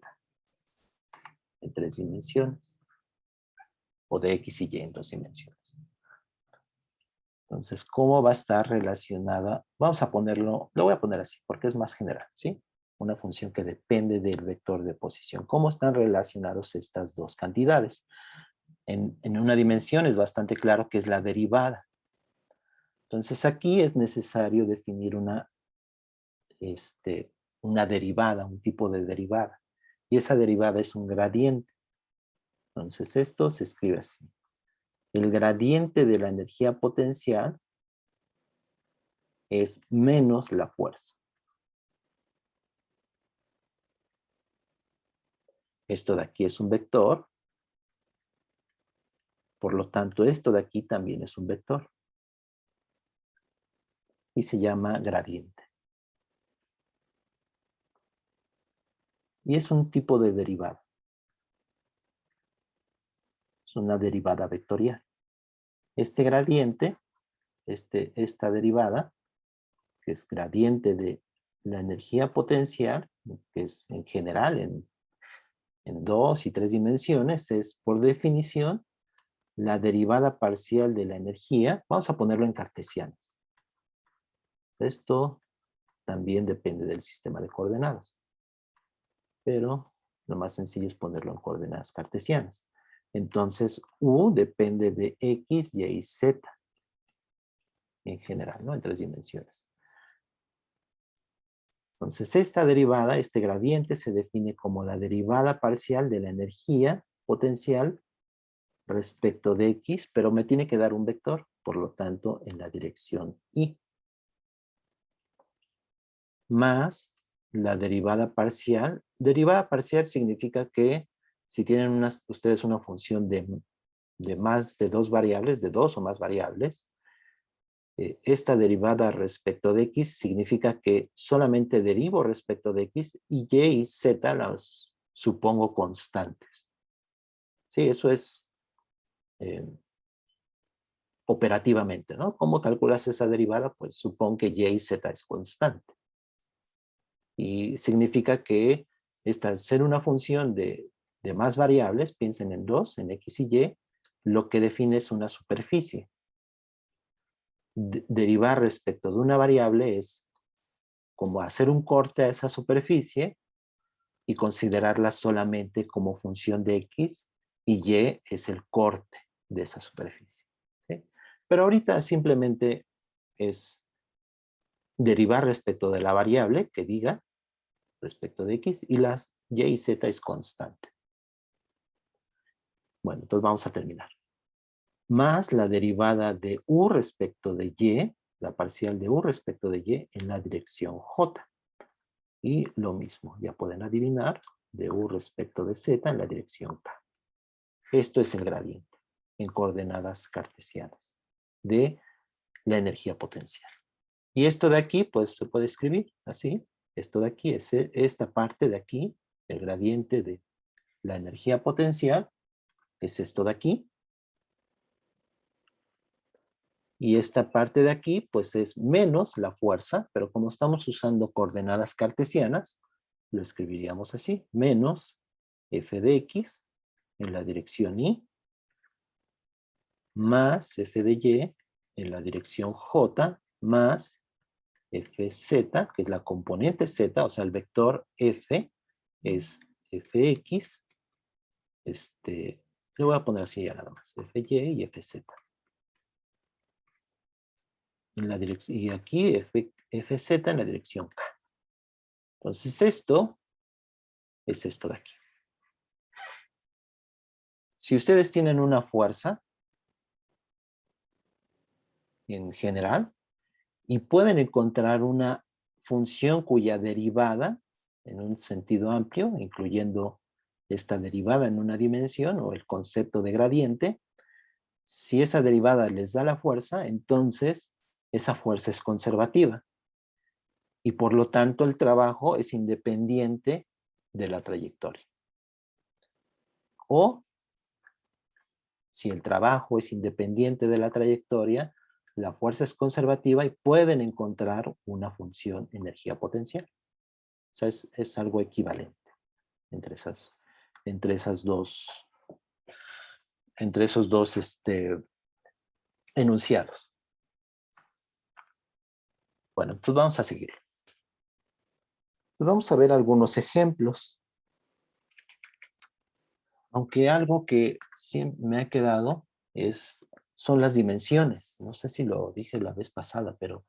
en 3 dimensiones, o de X y Y en 2 dimensiones. Entonces, ¿cómo va a estar relacionada? Vamos a ponerlo, lo voy a poner así, porque es más general, ¿sí? Una función que depende del vector de posición. ¿Cómo están relacionados estas dos cantidades? En una dimensión es bastante claro que es la derivada. Entonces, aquí es necesario definir una derivada, un tipo de derivada. Y esa derivada es un gradiente. Entonces, esto se escribe así. El gradiente de la energía potencial es menos la fuerza. Esto de aquí es un vector, por lo tanto, esto de aquí también es un vector. Y se llama gradiente. Y es un tipo de derivada. Es una derivada vectorial. Este gradiente, esta derivada, que es gradiente de la energía potencial, que es en general en 2 y 3 dimensiones, es por definición la derivada parcial de la energía. Vamos a ponerlo en cartesianas. Esto también depende del sistema de coordenadas, pero lo más sencillo es ponerlo en coordenadas cartesianas. Entonces, U depende de X, Y y Z en general, ¿no? En 3 dimensiones. Entonces, esta derivada, este gradiente, se define como la derivada parcial de la energía potencial respecto de X, pero me tiene que dar un vector, por lo tanto, en la dirección Y. Más la derivada parcial. Derivada parcial significa que si tienen ustedes una función de más de 2 variables, de 2 o más variables, esta derivada respecto de X significa que solamente derivo respecto de X y Y y Z las supongo constantes. Sí, eso es operativamente, ¿no? ¿Cómo calculas esa derivada? Pues supón que Y y Z es constante. Y significa que esta, al ser una función de más variables, piensen en 2, en X y Y, lo que define es una superficie. Derivar respecto de una variable es como hacer un corte a esa superficie y considerarla solamente como función de X y Y es el corte de esa superficie. ¿Sí? Pero ahorita simplemente es derivar respecto de la variable que diga respecto de X y las Y y Z es constante. Bueno, entonces vamos a terminar. Más la derivada de U respecto de Y, la parcial de U respecto de Y en la dirección J. Y lo mismo, ya pueden adivinar, de U respecto de Z en la dirección K. Esto es el gradiente en coordenadas cartesianas de la energía potencial. Y esto de aquí, pues se puede escribir así. Esto de aquí es esta parte de aquí, el gradiente de la energía potencial, es esto de aquí. Y esta parte de aquí, pues es menos la fuerza, pero como estamos usando coordenadas cartesianas, lo escribiríamos así, menos f de x en la dirección y, más f de y en la dirección j, más fz, que es la componente z, o sea, el vector f es fx, le voy a poner así ya nada más, fy y fz. en la dirección, y aquí Fz en la dirección K. Entonces esto es esto de aquí. Si ustedes tienen una fuerza en general y pueden encontrar una función cuya derivada, en un sentido amplio, incluyendo esta derivada en una dimensión o el concepto de gradiente, si esa derivada les da la fuerza, entonces esa fuerza es conservativa. Y por lo tanto el trabajo es independiente de la trayectoria. O si el trabajo es independiente de la trayectoria, la fuerza es conservativa y pueden encontrar una función energía potencial. O sea, es algo equivalente entre entre esas dos, entre esos dos enunciados. Bueno, entonces vamos a seguir. Entonces vamos a ver algunos ejemplos. Aunque algo que siempre me ha quedado son las dimensiones. No sé si lo dije la vez pasada, pero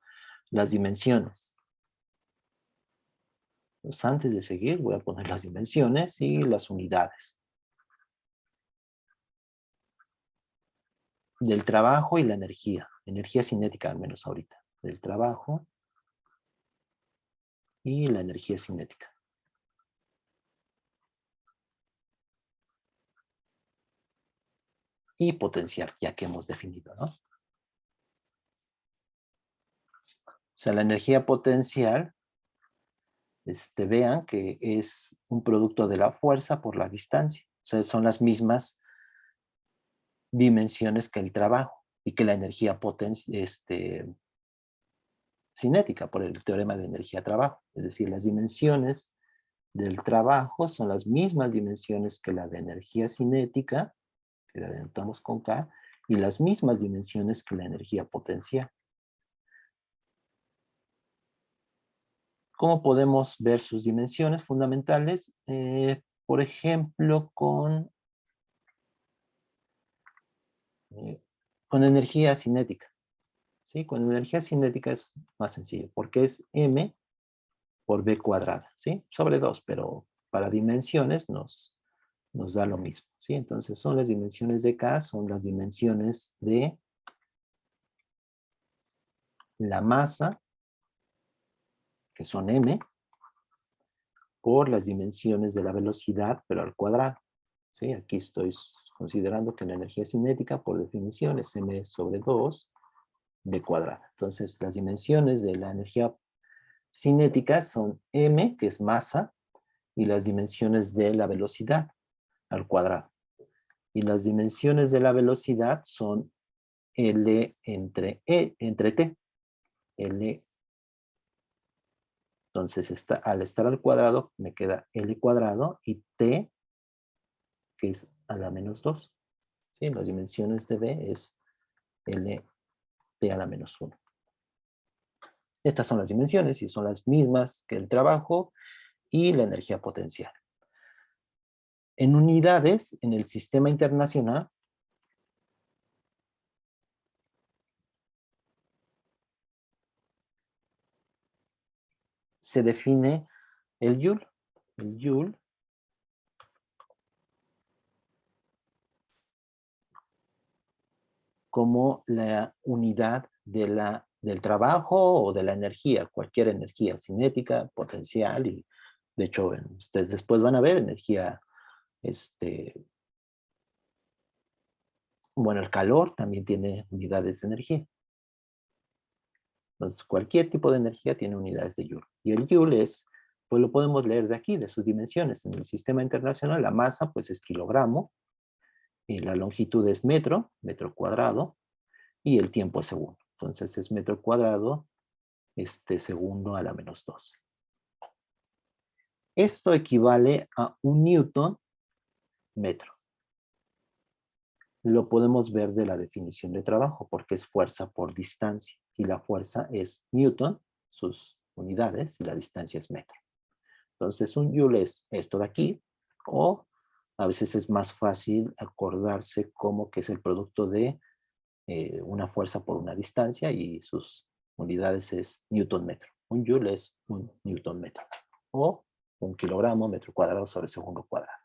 las dimensiones. Entonces, antes de seguir, voy a poner las dimensiones y las unidades del trabajo y la energía cinética al menos ahorita, del trabajo y la energía cinética. Y potencial, ya que hemos definido, ¿no? O sea, la energía potencial, vean que es un producto de la fuerza por la distancia. O sea, son las mismas dimensiones que el trabajo y que la energía cinética por el teorema de energía-trabajo. Es decir, las dimensiones del trabajo son las mismas dimensiones que la de energía cinética, que la denotamos con K, y las mismas dimensiones que la energía potencial. ¿Cómo podemos ver sus dimensiones fundamentales? Por ejemplo, con energía cinética. ¿Sí? Con energía cinética es más sencillo, porque es m por b cuadrada, ¿sí? Sobre 2, pero para dimensiones nos da lo mismo, ¿sí? Entonces son las dimensiones de K, son las dimensiones de la masa, que son m, por las dimensiones de la velocidad, pero al cuadrado, ¿sí? Aquí estoy considerando que la energía cinética, por definición, es m sobre 2 b cuadrada. Entonces, las dimensiones de la energía cinética son m, que es masa, y las dimensiones de la velocidad al cuadrado. Y las dimensiones de la velocidad son L entre T. L, entonces al estar al cuadrado me queda L cuadrado y T, que es a la menos 2. ¿Sí? Las dimensiones de B es L T a la menos 1. Estas son las dimensiones y son las mismas que el trabajo y la energía potencial. En unidades, en el sistema internacional, se define el Joule. El Joule como la unidad del trabajo o de la energía, cualquier energía cinética, potencial, y de hecho ustedes después van a ver energía, bueno, el calor también tiene unidades de energía. Entonces, cualquier tipo de energía tiene unidades de Joule. Y el Joule pues lo podemos leer de aquí, de sus dimensiones. En el sistema internacional, la masa, pues es kilogramo, y la longitud es metro cuadrado, y el tiempo es segundo. Entonces, es metro cuadrado, segundo a la menos 2. Esto equivale a un newton metro. Lo podemos ver de la definición de trabajo, porque es fuerza por distancia. Y la fuerza es newton, sus unidades, y la distancia es metro. Entonces, un joule es esto de aquí, o a veces es más fácil acordarse como que es el producto de una fuerza por una distancia y sus unidades es newton metro. Un joule es un newton metro. O un kilogramo metro cuadrado sobre segundo cuadrado.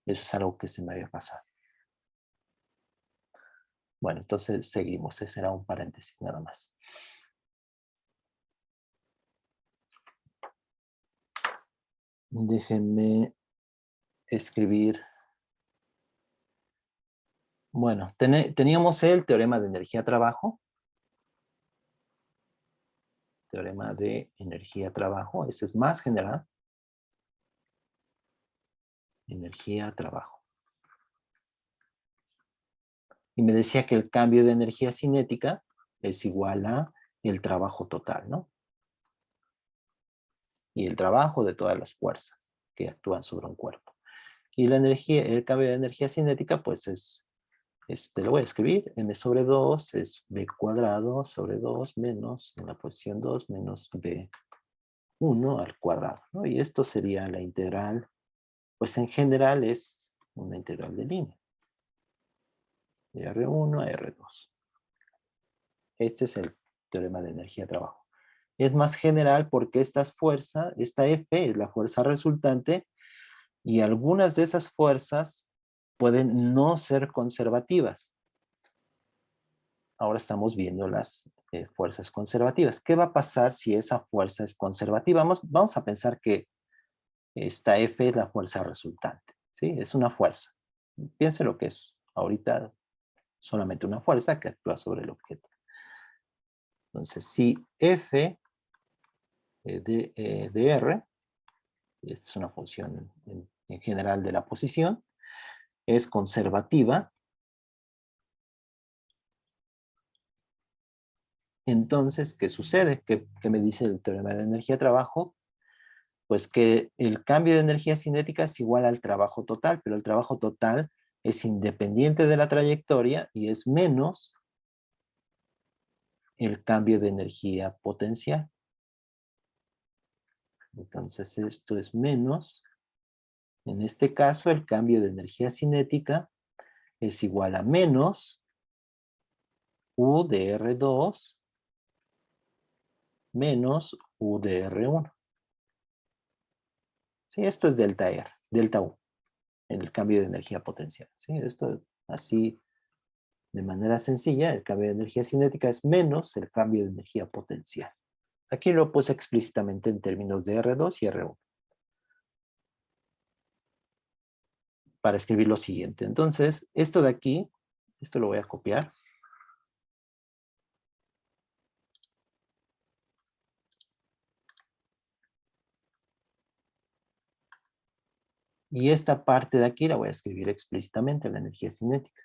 Eso es algo que se me había pasado. Bueno, entonces seguimos. Ese era un paréntesis nada más. Déjenme escribir. Bueno, teníamos el teorema de energía-trabajo. Teorema de energía-trabajo. Ese es más general. Energía-trabajo. Y me decía que el cambio de energía cinética es igual a el trabajo total, ¿no? Y el trabajo de todas las fuerzas que actúan sobre un cuerpo. Y la energía, el cambio de energía cinética, pues es, lo voy a escribir, m sobre 2 es b cuadrado sobre 2 menos, en la posición 2, menos b1 al cuadrado, ¿no? Y esto sería la integral, pues en general es una integral de línea. De R1 a R2. Este es el teorema de energía-trabajo. Es más general porque esta F es la fuerza resultante y algunas de esas fuerzas pueden no ser conservativas. Ahora estamos viendo las fuerzas conservativas. ¿Qué va a pasar si esa fuerza es conservativa? Vamos a pensar que esta F es la fuerza resultante, ¿sí? Es una fuerza. Piense lo que es ahorita solamente una fuerza que actúa sobre el objeto. Entonces, si F de R, esta es una función en general de la posición, es conservativa, entonces, ¿qué sucede? ¿Qué me dice el teorema de energía-trabajo? Pues que el cambio de energía cinética es igual al trabajo total, pero el trabajo total es independiente de la trayectoria y es menos el cambio de energía potencial. Entonces esto es menos, en este caso el cambio de energía cinética es igual a menos U de R2 menos U de R1. Sí, esto es delta R, delta U, en el cambio de energía potencial. ¿Sí? Esto así, de manera sencilla, el cambio de energía cinética es menos el cambio de energía potencial. Aquí lo puse explícitamente en términos de R2 y R1. Para escribir lo siguiente. Entonces, esto de aquí, esto lo voy a copiar. Y esta parte de aquí la voy a escribir explícitamente, la energía cinética.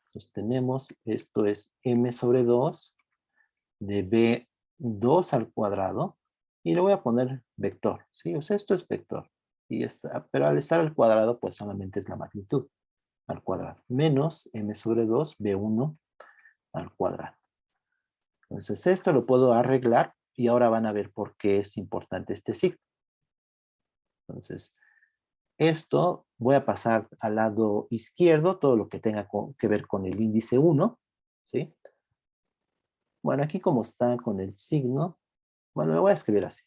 Entonces tenemos, esto es m sobre 2 de b2 al cuadrado. Y le voy a poner vector, ¿sí? O sea, esto es vector. Pero al estar al cuadrado, pues solamente es la magnitud al cuadrado. Menos m sobre 2 b1 al cuadrado. Entonces esto lo puedo arreglar y ahora van a ver por qué es importante este signo. Entonces, esto voy a pasar al lado izquierdo, todo lo que tenga que ver con el índice 1, ¿sí? Bueno, aquí como está con el signo, bueno, lo voy a escribir así.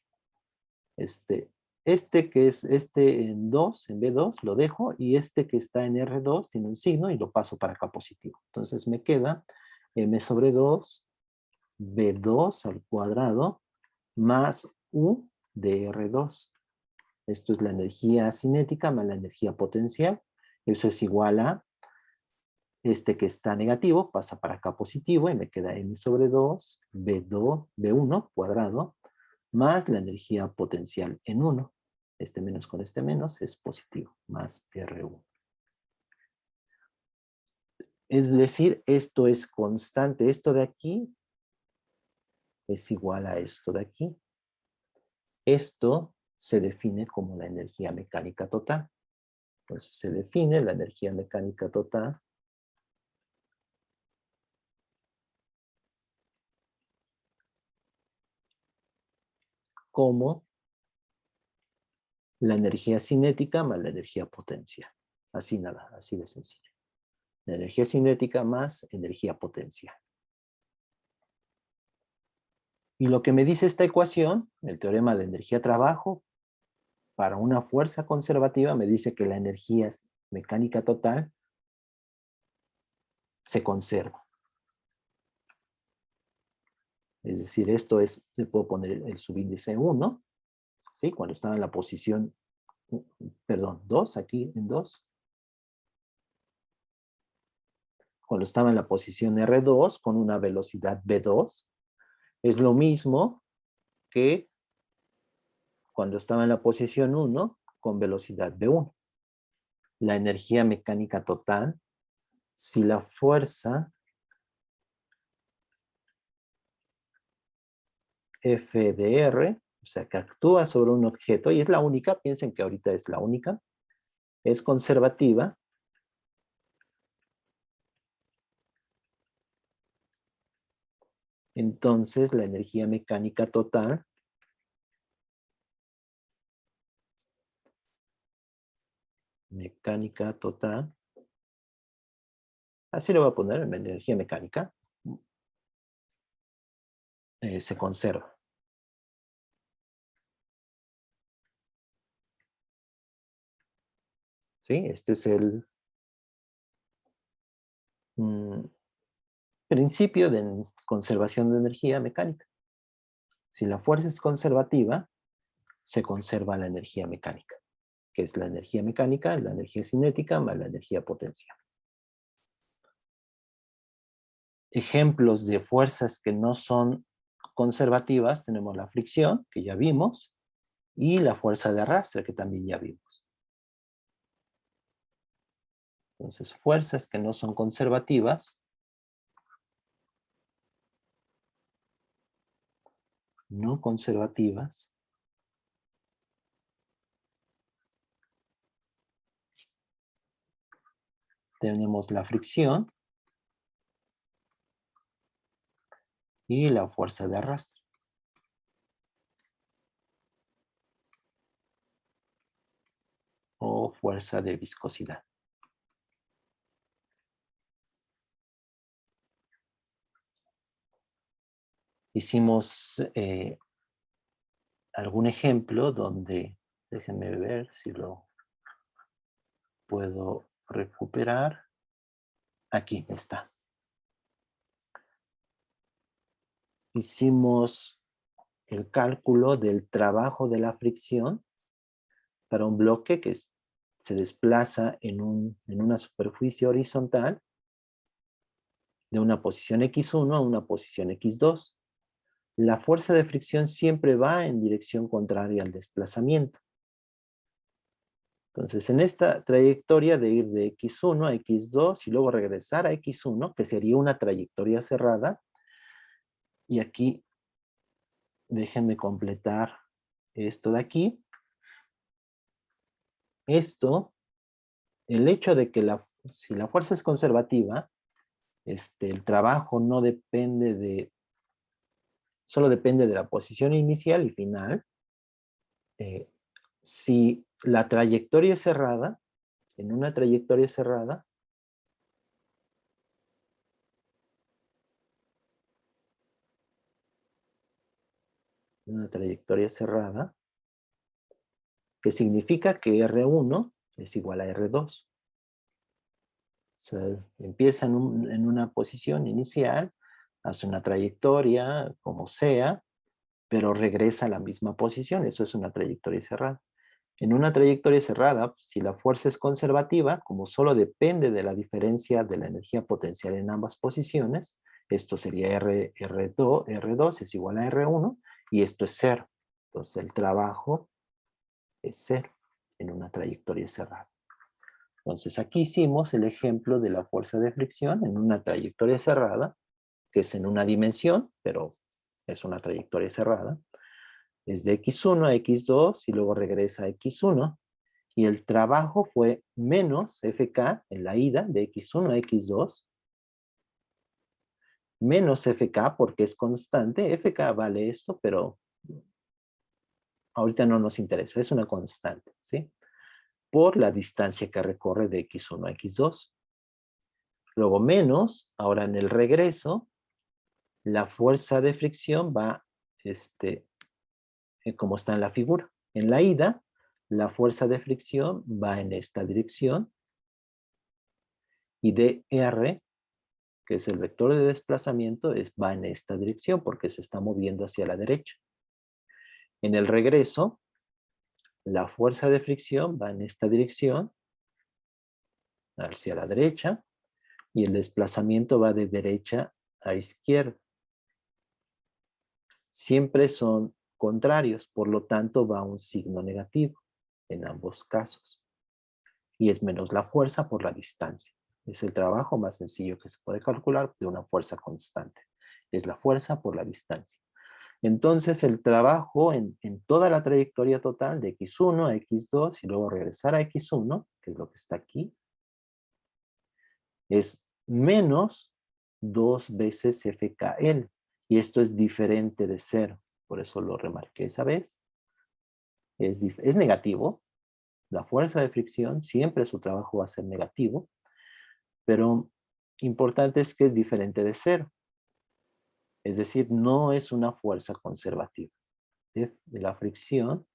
Que es en 2, en B2, lo dejo, y este que está en R2 tiene un signo y lo paso para acá positivo. Entonces me queda M sobre 2, B2 al cuadrado, más U de R2. Esto es la energía cinética más la energía potencial. Eso es igual a este que está negativo, pasa para acá positivo y me queda m sobre 2, B1 cuadrado, más la energía potencial en 1. Este menos con este menos es positivo, más R1. Es decir, esto es constante. Esto de aquí es igual a esto de aquí. Esto se define como la energía mecánica total. Entonces se define la energía mecánica total como la energía cinética más la energía potencial. Así nada, así de sencillo. La energía cinética más energía potencial. Y lo que me dice esta ecuación, el teorema de energía-trabajo, para una fuerza conservativa me dice que la energía mecánica total se conserva. Es decir, esto es, le puedo poner el subíndice 1, ¿sí? Cuando estaba en la posición, perdón, 2, aquí en 2. Cuando estaba en la posición R2 con una velocidad V2, es lo mismo que cuando estaba en la posición 1 con velocidad V1. La energía mecánica total, si la fuerza F de R, o sea, que actúa sobre un objeto, y es la única, piensen que ahorita es la única, es conservativa, entonces la energía mecánica total así lo voy a poner en energía mecánica, se conserva. ¿Sí? Este es el principio de conservación de energía mecánica. Si la fuerza es conservativa, se conserva la energía mecánica, que es la energía mecánica, la energía cinética más la energía potencial. Ejemplos de fuerzas que no son conservativas, tenemos la fricción, que ya vimos, y la fuerza de arrastre, que también ya vimos. Entonces, fuerzas que no son conservativas, no conservativas, tenemos la fricción y la fuerza de arrastre. O fuerza de viscosidad. Hicimos algún ejemplo donde, déjenme ver si lo puedo recuperar. Aquí está. Hicimos el cálculo del trabajo de la fricción para un bloque que se desplaza en una superficie horizontal de una posición X1 a una posición X2. La fuerza de fricción siempre va en dirección contraria al desplazamiento. Entonces, en esta trayectoria de ir de X1 a X2 y luego regresar a X1, que sería una trayectoria cerrada, y aquí déjenme completar esto de aquí. Esto, el hecho de que si la fuerza es conservativa, el trabajo no depende solo depende de la posición inicial y final. Si la trayectoria es cerrada, en una trayectoria cerrada, que significa que R1 es igual a R2. O sea, empieza en una posición inicial, hace una trayectoria, como sea, pero regresa a la misma posición. Eso es una trayectoria cerrada. En una trayectoria cerrada, si la fuerza es conservativa, como solo depende de la diferencia de la energía potencial en ambas posiciones, esto sería R2 es igual a R1, y esto es cero. Entonces el trabajo es cero en una trayectoria cerrada. Entonces aquí hicimos el ejemplo de la fuerza de fricción en una trayectoria cerrada, que es en una dimensión, pero es una trayectoria cerrada. Es de X1 a X2 y luego regresa a X1. Y el trabajo fue menos FK en la ida de X1 a X2, menos FK porque es constante. FK vale esto, pero ahorita no nos interesa, es una constante, ¿sí? Por la distancia que recorre de X1 a X2. Luego menos, ahora en el regreso, la fuerza de fricción va como está en la figura. En la ida, la fuerza de fricción va en esta dirección y dr, que es el vector de desplazamiento, va en esta dirección porque se está moviendo hacia la derecha. En el regreso, la fuerza de fricción va en esta dirección, hacia la derecha, y el desplazamiento va de derecha a izquierda. Siempre son contrarios, por lo tanto va un signo negativo en ambos casos. Y es menos la fuerza por la distancia. Es el trabajo más sencillo que se puede calcular de una fuerza constante. Es la fuerza por la distancia. Entonces el trabajo en toda la trayectoria total de x1 a x2 y luego regresar a x1, que es lo que está aquí, es menos 2 veces FKL. Y esto es diferente de 0. Por eso lo remarqué esa vez. Es negativo. La fuerza de fricción, siempre su trabajo va a ser negativo. Pero importante es que es diferente de 0. Es decir, no es una fuerza conservativa. F de la fricción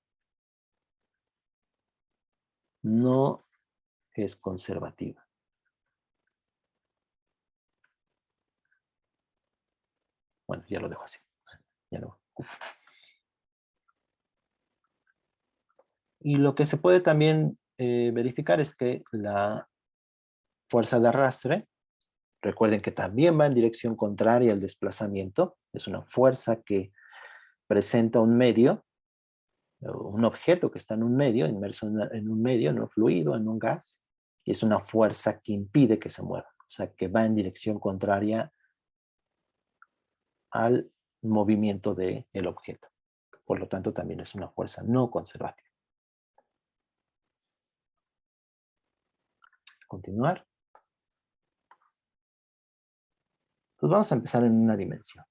no es conservativa. Bueno, ya lo dejo así. Ya lo ocupo. Y lo que se puede también verificar es que la fuerza de arrastre, recuerden que también va en dirección contraria al desplazamiento, es una fuerza que presenta un medio, un objeto que está en un medio, inmerso en un medio, en un fluido, en un gas, y es una fuerza que impide que se mueva, o sea, que va en dirección contraria al movimiento del objeto. Por lo tanto, también es una fuerza no conservativa. Continuar. Pues vamos a empezar en una dimensión.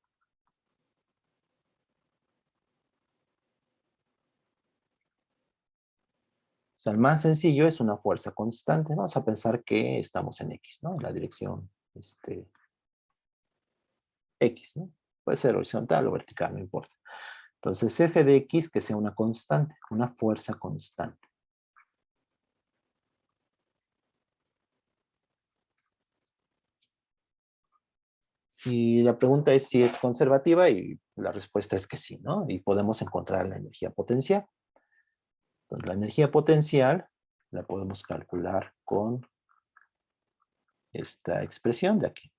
O sea, el más sencillo es una fuerza constante. Vamos a pensar que estamos en X, ¿no? En la dirección X, ¿no? Puede ser horizontal o vertical, no importa. Entonces, f de X que sea una constante, una fuerza constante. Y la pregunta es si es conservativa y la respuesta es que sí, ¿no? Y podemos encontrar la energía potencial. Entonces, la energía potencial la podemos calcular con esta expresión de aquí.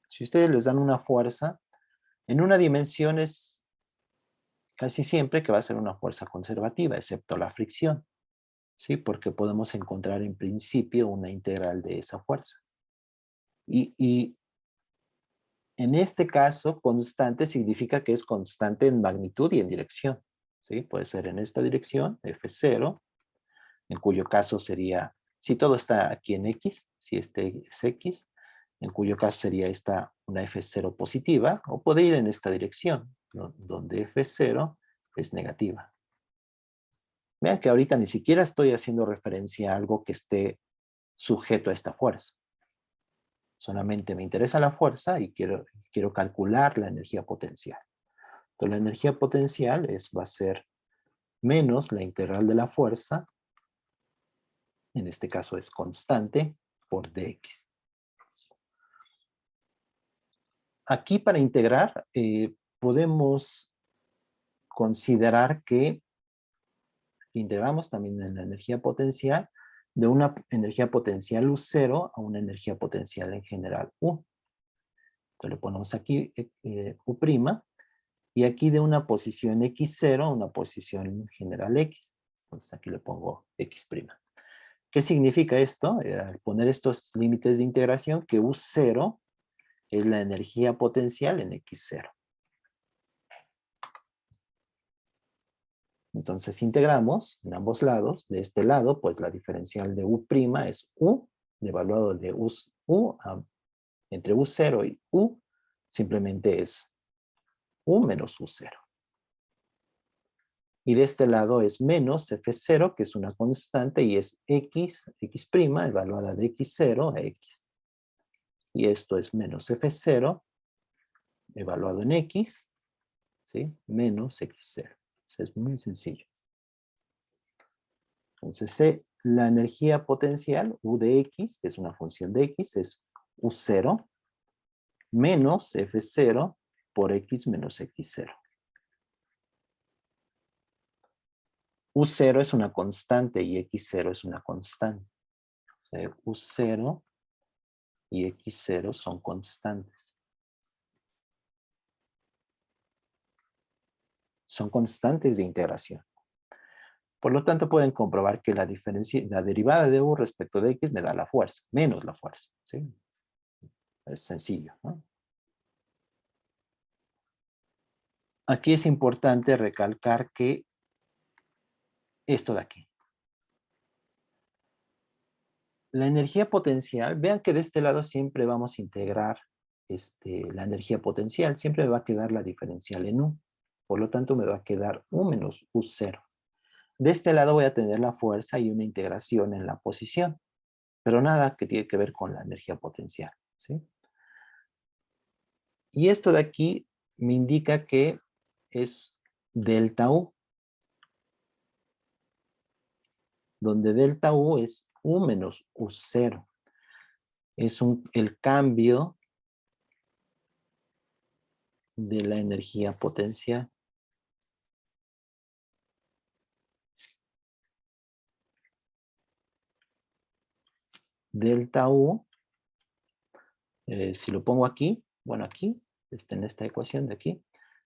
Si ustedes les dan una fuerza, en una dimensión es casi siempre que va a ser una fuerza conservativa, excepto la fricción, ¿sí? Porque podemos encontrar en principio una integral de esa fuerza. Y en este caso, constante significa que es constante en magnitud y en dirección, ¿sí? Puede ser en esta dirección, F0, en cuyo caso sería, si todo está aquí en X, si este es X, en cuyo caso sería esta una F0 positiva, o puede ir en esta dirección, ¿no? Donde F0 es negativa. Vean que ahorita ni siquiera estoy haciendo referencia a algo que esté sujeto a esta fuerza. Solamente me interesa la fuerza y quiero calcular la energía potencial. Entonces la energía potencial va a ser menos la integral de la fuerza, en este caso es constante, por dx. Aquí para integrar podemos considerar que integramos también en la energía potencial de una energía potencial U0 a una energía potencial en general U. Entonces le ponemos aquí U', y aquí de una posición X0 a una posición general X. Entonces aquí le pongo X'. ¿Qué significa esto? Al poner estos límites de integración, que U0 es la energía potencial en X0. Entonces integramos en ambos lados. De este lado, pues la diferencial de U' es U, devaluado de U entre U0 y U, simplemente es U menos U0. Y de este lado es menos F0, que es una constante, y es X', evaluada de X0 a X. Y esto es menos F0 evaluado en X, ¿sí? Menos X0. Eso es muy sencillo. Entonces, la energía potencial, U de X, que es una función de X, es U0 menos F0 por X menos X0. U0 es una constante y X0 es una constante. O sea, U0 y X0 son constantes. Son constantes de integración. Por lo tanto, pueden comprobar que la derivada de U respecto de X me da la fuerza, menos la fuerza. ¿Sí? Es sencillo, ¿no? Aquí es importante recalcar que esto de aquí. La energía potencial, vean que de este lado siempre vamos a integrar la energía potencial, siempre me va a quedar la diferencial en U. Por lo tanto, me va a quedar U menos U0. De este lado voy a tener la fuerza y una integración en la posición, pero nada que tiene que ver con la energía potencial, ¿sí? Y esto de aquí me indica que es delta U, donde delta U es U menos U0. Es el cambio de la energía potencial. Delta U, si lo pongo aquí, bueno, aquí, en esta ecuación de aquí,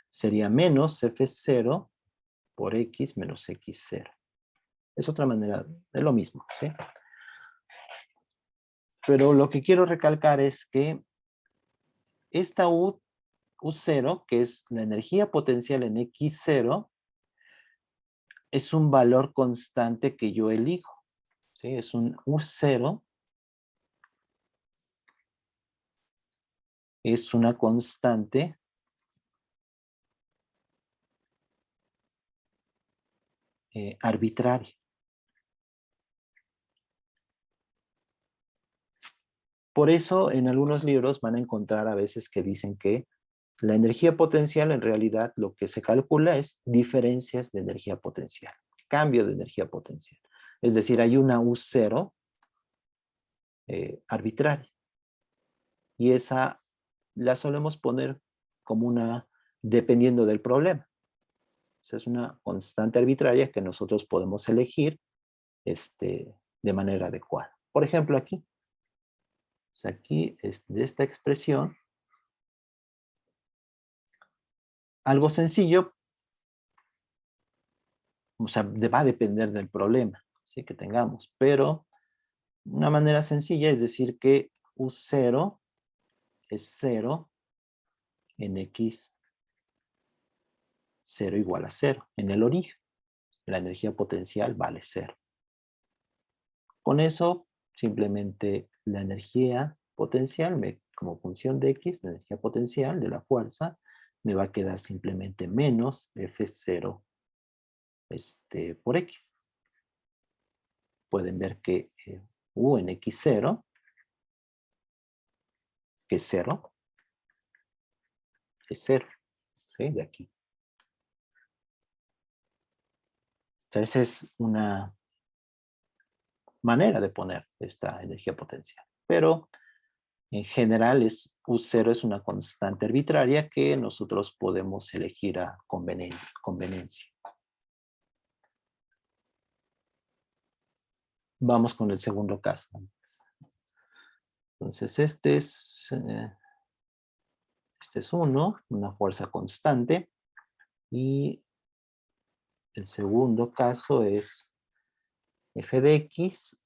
sería menos F0 por X menos X0. Es otra manera, es lo mismo, ¿sí? Pero lo que quiero recalcar es que esta U0, que es la energía potencial en X0, es un valor constante que yo elijo, ¿sí? Es un U0, es una constante arbitraria. Por eso, en algunos libros van a encontrar a veces que dicen que la energía potencial en realidad lo que se calcula es diferencias de energía potencial, cambio de energía potencial. Es decir, hay una U0 arbitraria y esa la solemos poner como una, dependiendo del problema. O sea, es una constante arbitraria que nosotros podemos elegir de manera adecuada. Por ejemplo, aquí. O sea, aquí, de esta expresión, algo sencillo, o sea, va a depender del problema, ¿sí? Que tengamos, pero una manera sencilla es decir que U0 es 0 en X 0 igual a 0, en el origen. La energía potencial vale 0. Con eso, simplemente la energía potencial, como función de X, la energía potencial de la fuerza, me va a quedar simplemente menos F0 por X. Pueden ver que U en X0, que es 0, es 0, ¿sí? De aquí. Entonces, esa es una manera de poner esta energía potencial. Pero en general U0 es una constante arbitraria que nosotros podemos elegir a conveniencia. Vamos con el segundo caso. Entonces este es uno, una fuerza constante. Y el segundo caso es f de x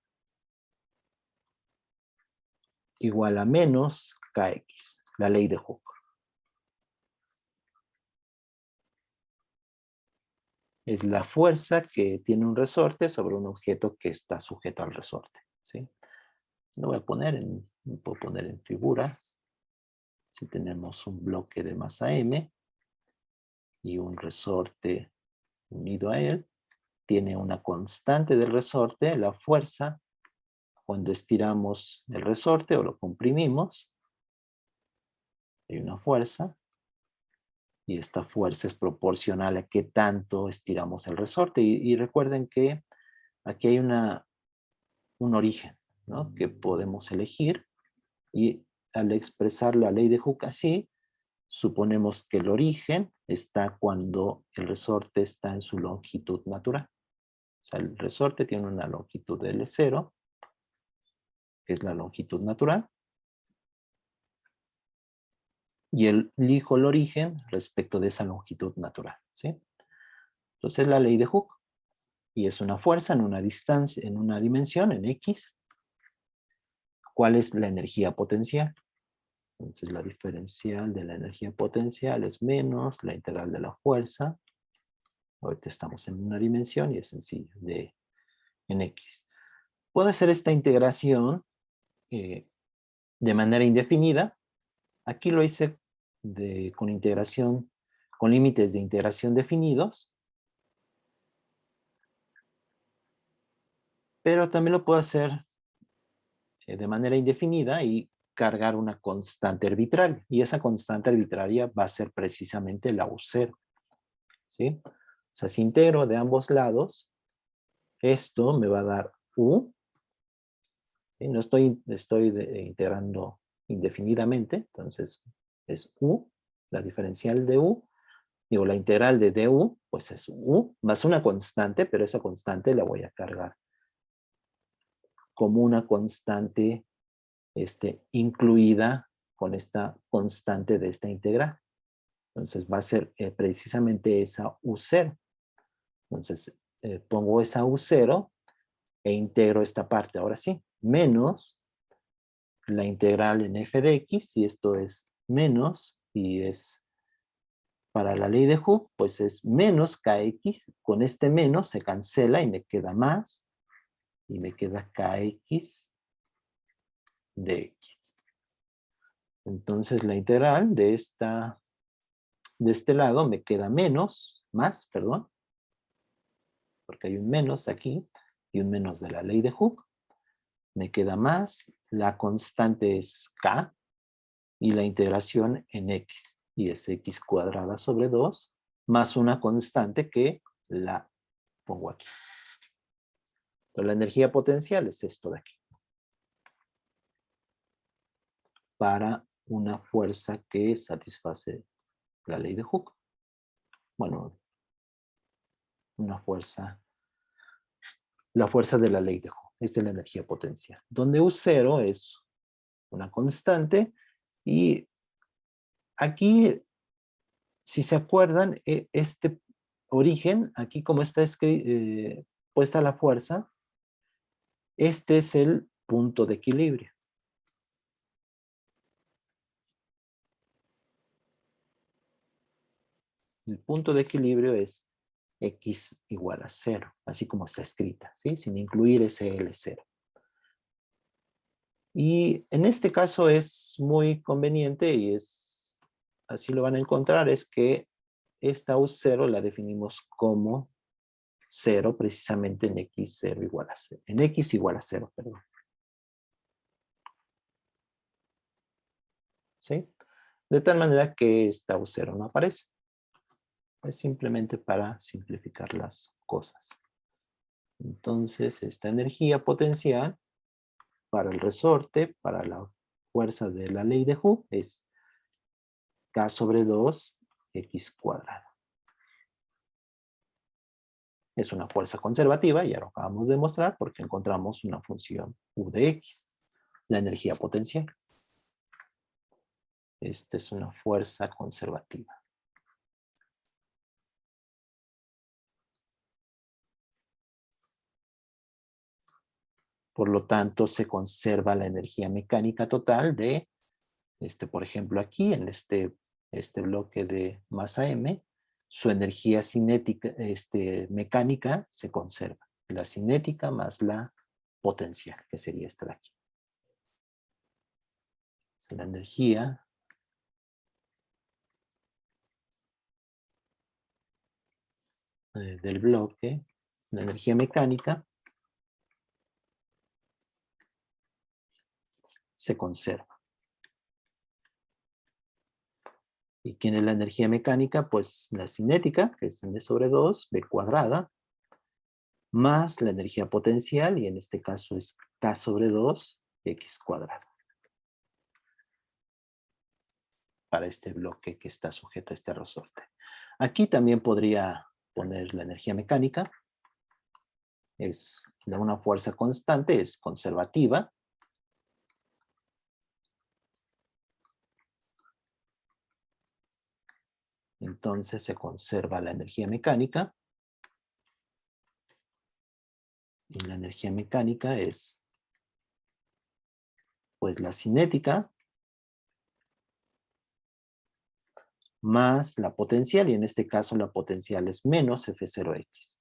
igual a menos kx, la ley de Hooke. Es la fuerza que tiene un resorte sobre un objeto que está sujeto al resorte, ¿sí? Lo voy a puedo poner en figuras. Si tenemos un bloque de masa m y un resorte unido a él, tiene una constante del resorte, la fuerza, cuando estiramos el resorte o lo comprimimos, hay una fuerza, Y esta fuerza es proporcional a qué tanto estiramos el resorte. Y recuerden que aquí hay un origen, ¿no? Que podemos elegir. Y al expresar la ley de Hooke así, suponemos que el origen está cuando el resorte está en su longitud natural. O sea, el resorte tiene una longitud de L0, que es la longitud natural, y elijo el origen respecto de esa longitud natural, ¿sí? Entonces, la ley de Hooke, y es una fuerza en una distancia, en una dimensión, en X. ¿Cuál es la energía potencial? Entonces, la diferencial de la energía potencial es menos la integral de la fuerza. Ahorita estamos en una dimensión y es sencillo, en X. Puedo hacer esta integración de manera indefinida. Aquí lo hice con integración, con límites de integración definidos, pero también lo puedo hacer de manera indefinida y cargar una constante arbitraria. Y esa constante arbitraria va a ser precisamente la U0. ¿Sí? O sea, si integro de ambos lados, esto me va a dar U. ¿Sí? No estoy integrando indefinidamente, entonces es U, la diferencial de U. Digo, la integral de du, pues es u, más una constante, pero esa constante la voy a cargar como una constante incluida con esta constante de esta integral. Entonces va a ser precisamente esa u0. Entonces pongo esa u0 e integro esta parte. Ahora sí, menos la integral en f de x, y esto es menos, y es para la ley de Hooke, pues es menos kx. Con este menos se cancela y me queda más, y me queda kx de x. Entonces la integral de este lado me queda menos, más, perdón, porque hay un menos aquí, y un menos de la ley de Hooke. Me queda más, la constante es k, y la integración en x, y es x cuadrada sobre 2, más una constante que la pongo aquí. Entonces, la energía potencial es esto de aquí. Para una fuerza que satisface la ley de Hooke. Bueno, una fuerza, la fuerza de la ley de Hooke. Esta es la energía potencial. Donde U0 es una constante. Y aquí, si se acuerdan, este origen, aquí como está puesta la fuerza, este es el punto de equilibrio. El punto de equilibrio es x igual a 0, así como está escrita, ¿sí? Sin incluir ese L0. Y en este caso es muy conveniente, y así lo van a encontrar, es que esta U0 la definimos como 0 precisamente en x0 igual a 0. En x igual a 0, perdón. ¿Sí? De tal manera que esta U0 no aparece. Es simplemente para simplificar las cosas. Entonces, esta energía potencial para el resorte, para la fuerza de la ley de Hooke, es k sobre 2 x cuadrado. Es una fuerza conservativa, ya lo acabamos de mostrar, porque encontramos una función u de x, la energía potencial. Esta es una fuerza conservativa. Por lo tanto, se conserva la energía mecánica total de, por ejemplo, aquí, en este bloque de masa m, su energía cinética, mecánica se conserva. La cinética más la potencial, que sería esta de aquí. O sea, la energía del bloque, la energía mecánica, se conserva. ¿Y quién es la energía mecánica? Pues la cinética, que es m sobre 2, b cuadrada, más la energía potencial, y en este caso es k sobre 2, x cuadrado. Para este bloque que está sujeto a este resorte. Aquí también podría poner la energía mecánica. Es una fuerza constante, es conservativa. Entonces se conserva la energía mecánica. Y la energía mecánica es, pues, la cinética más la potencial, y en este caso la potencial es menos F0X.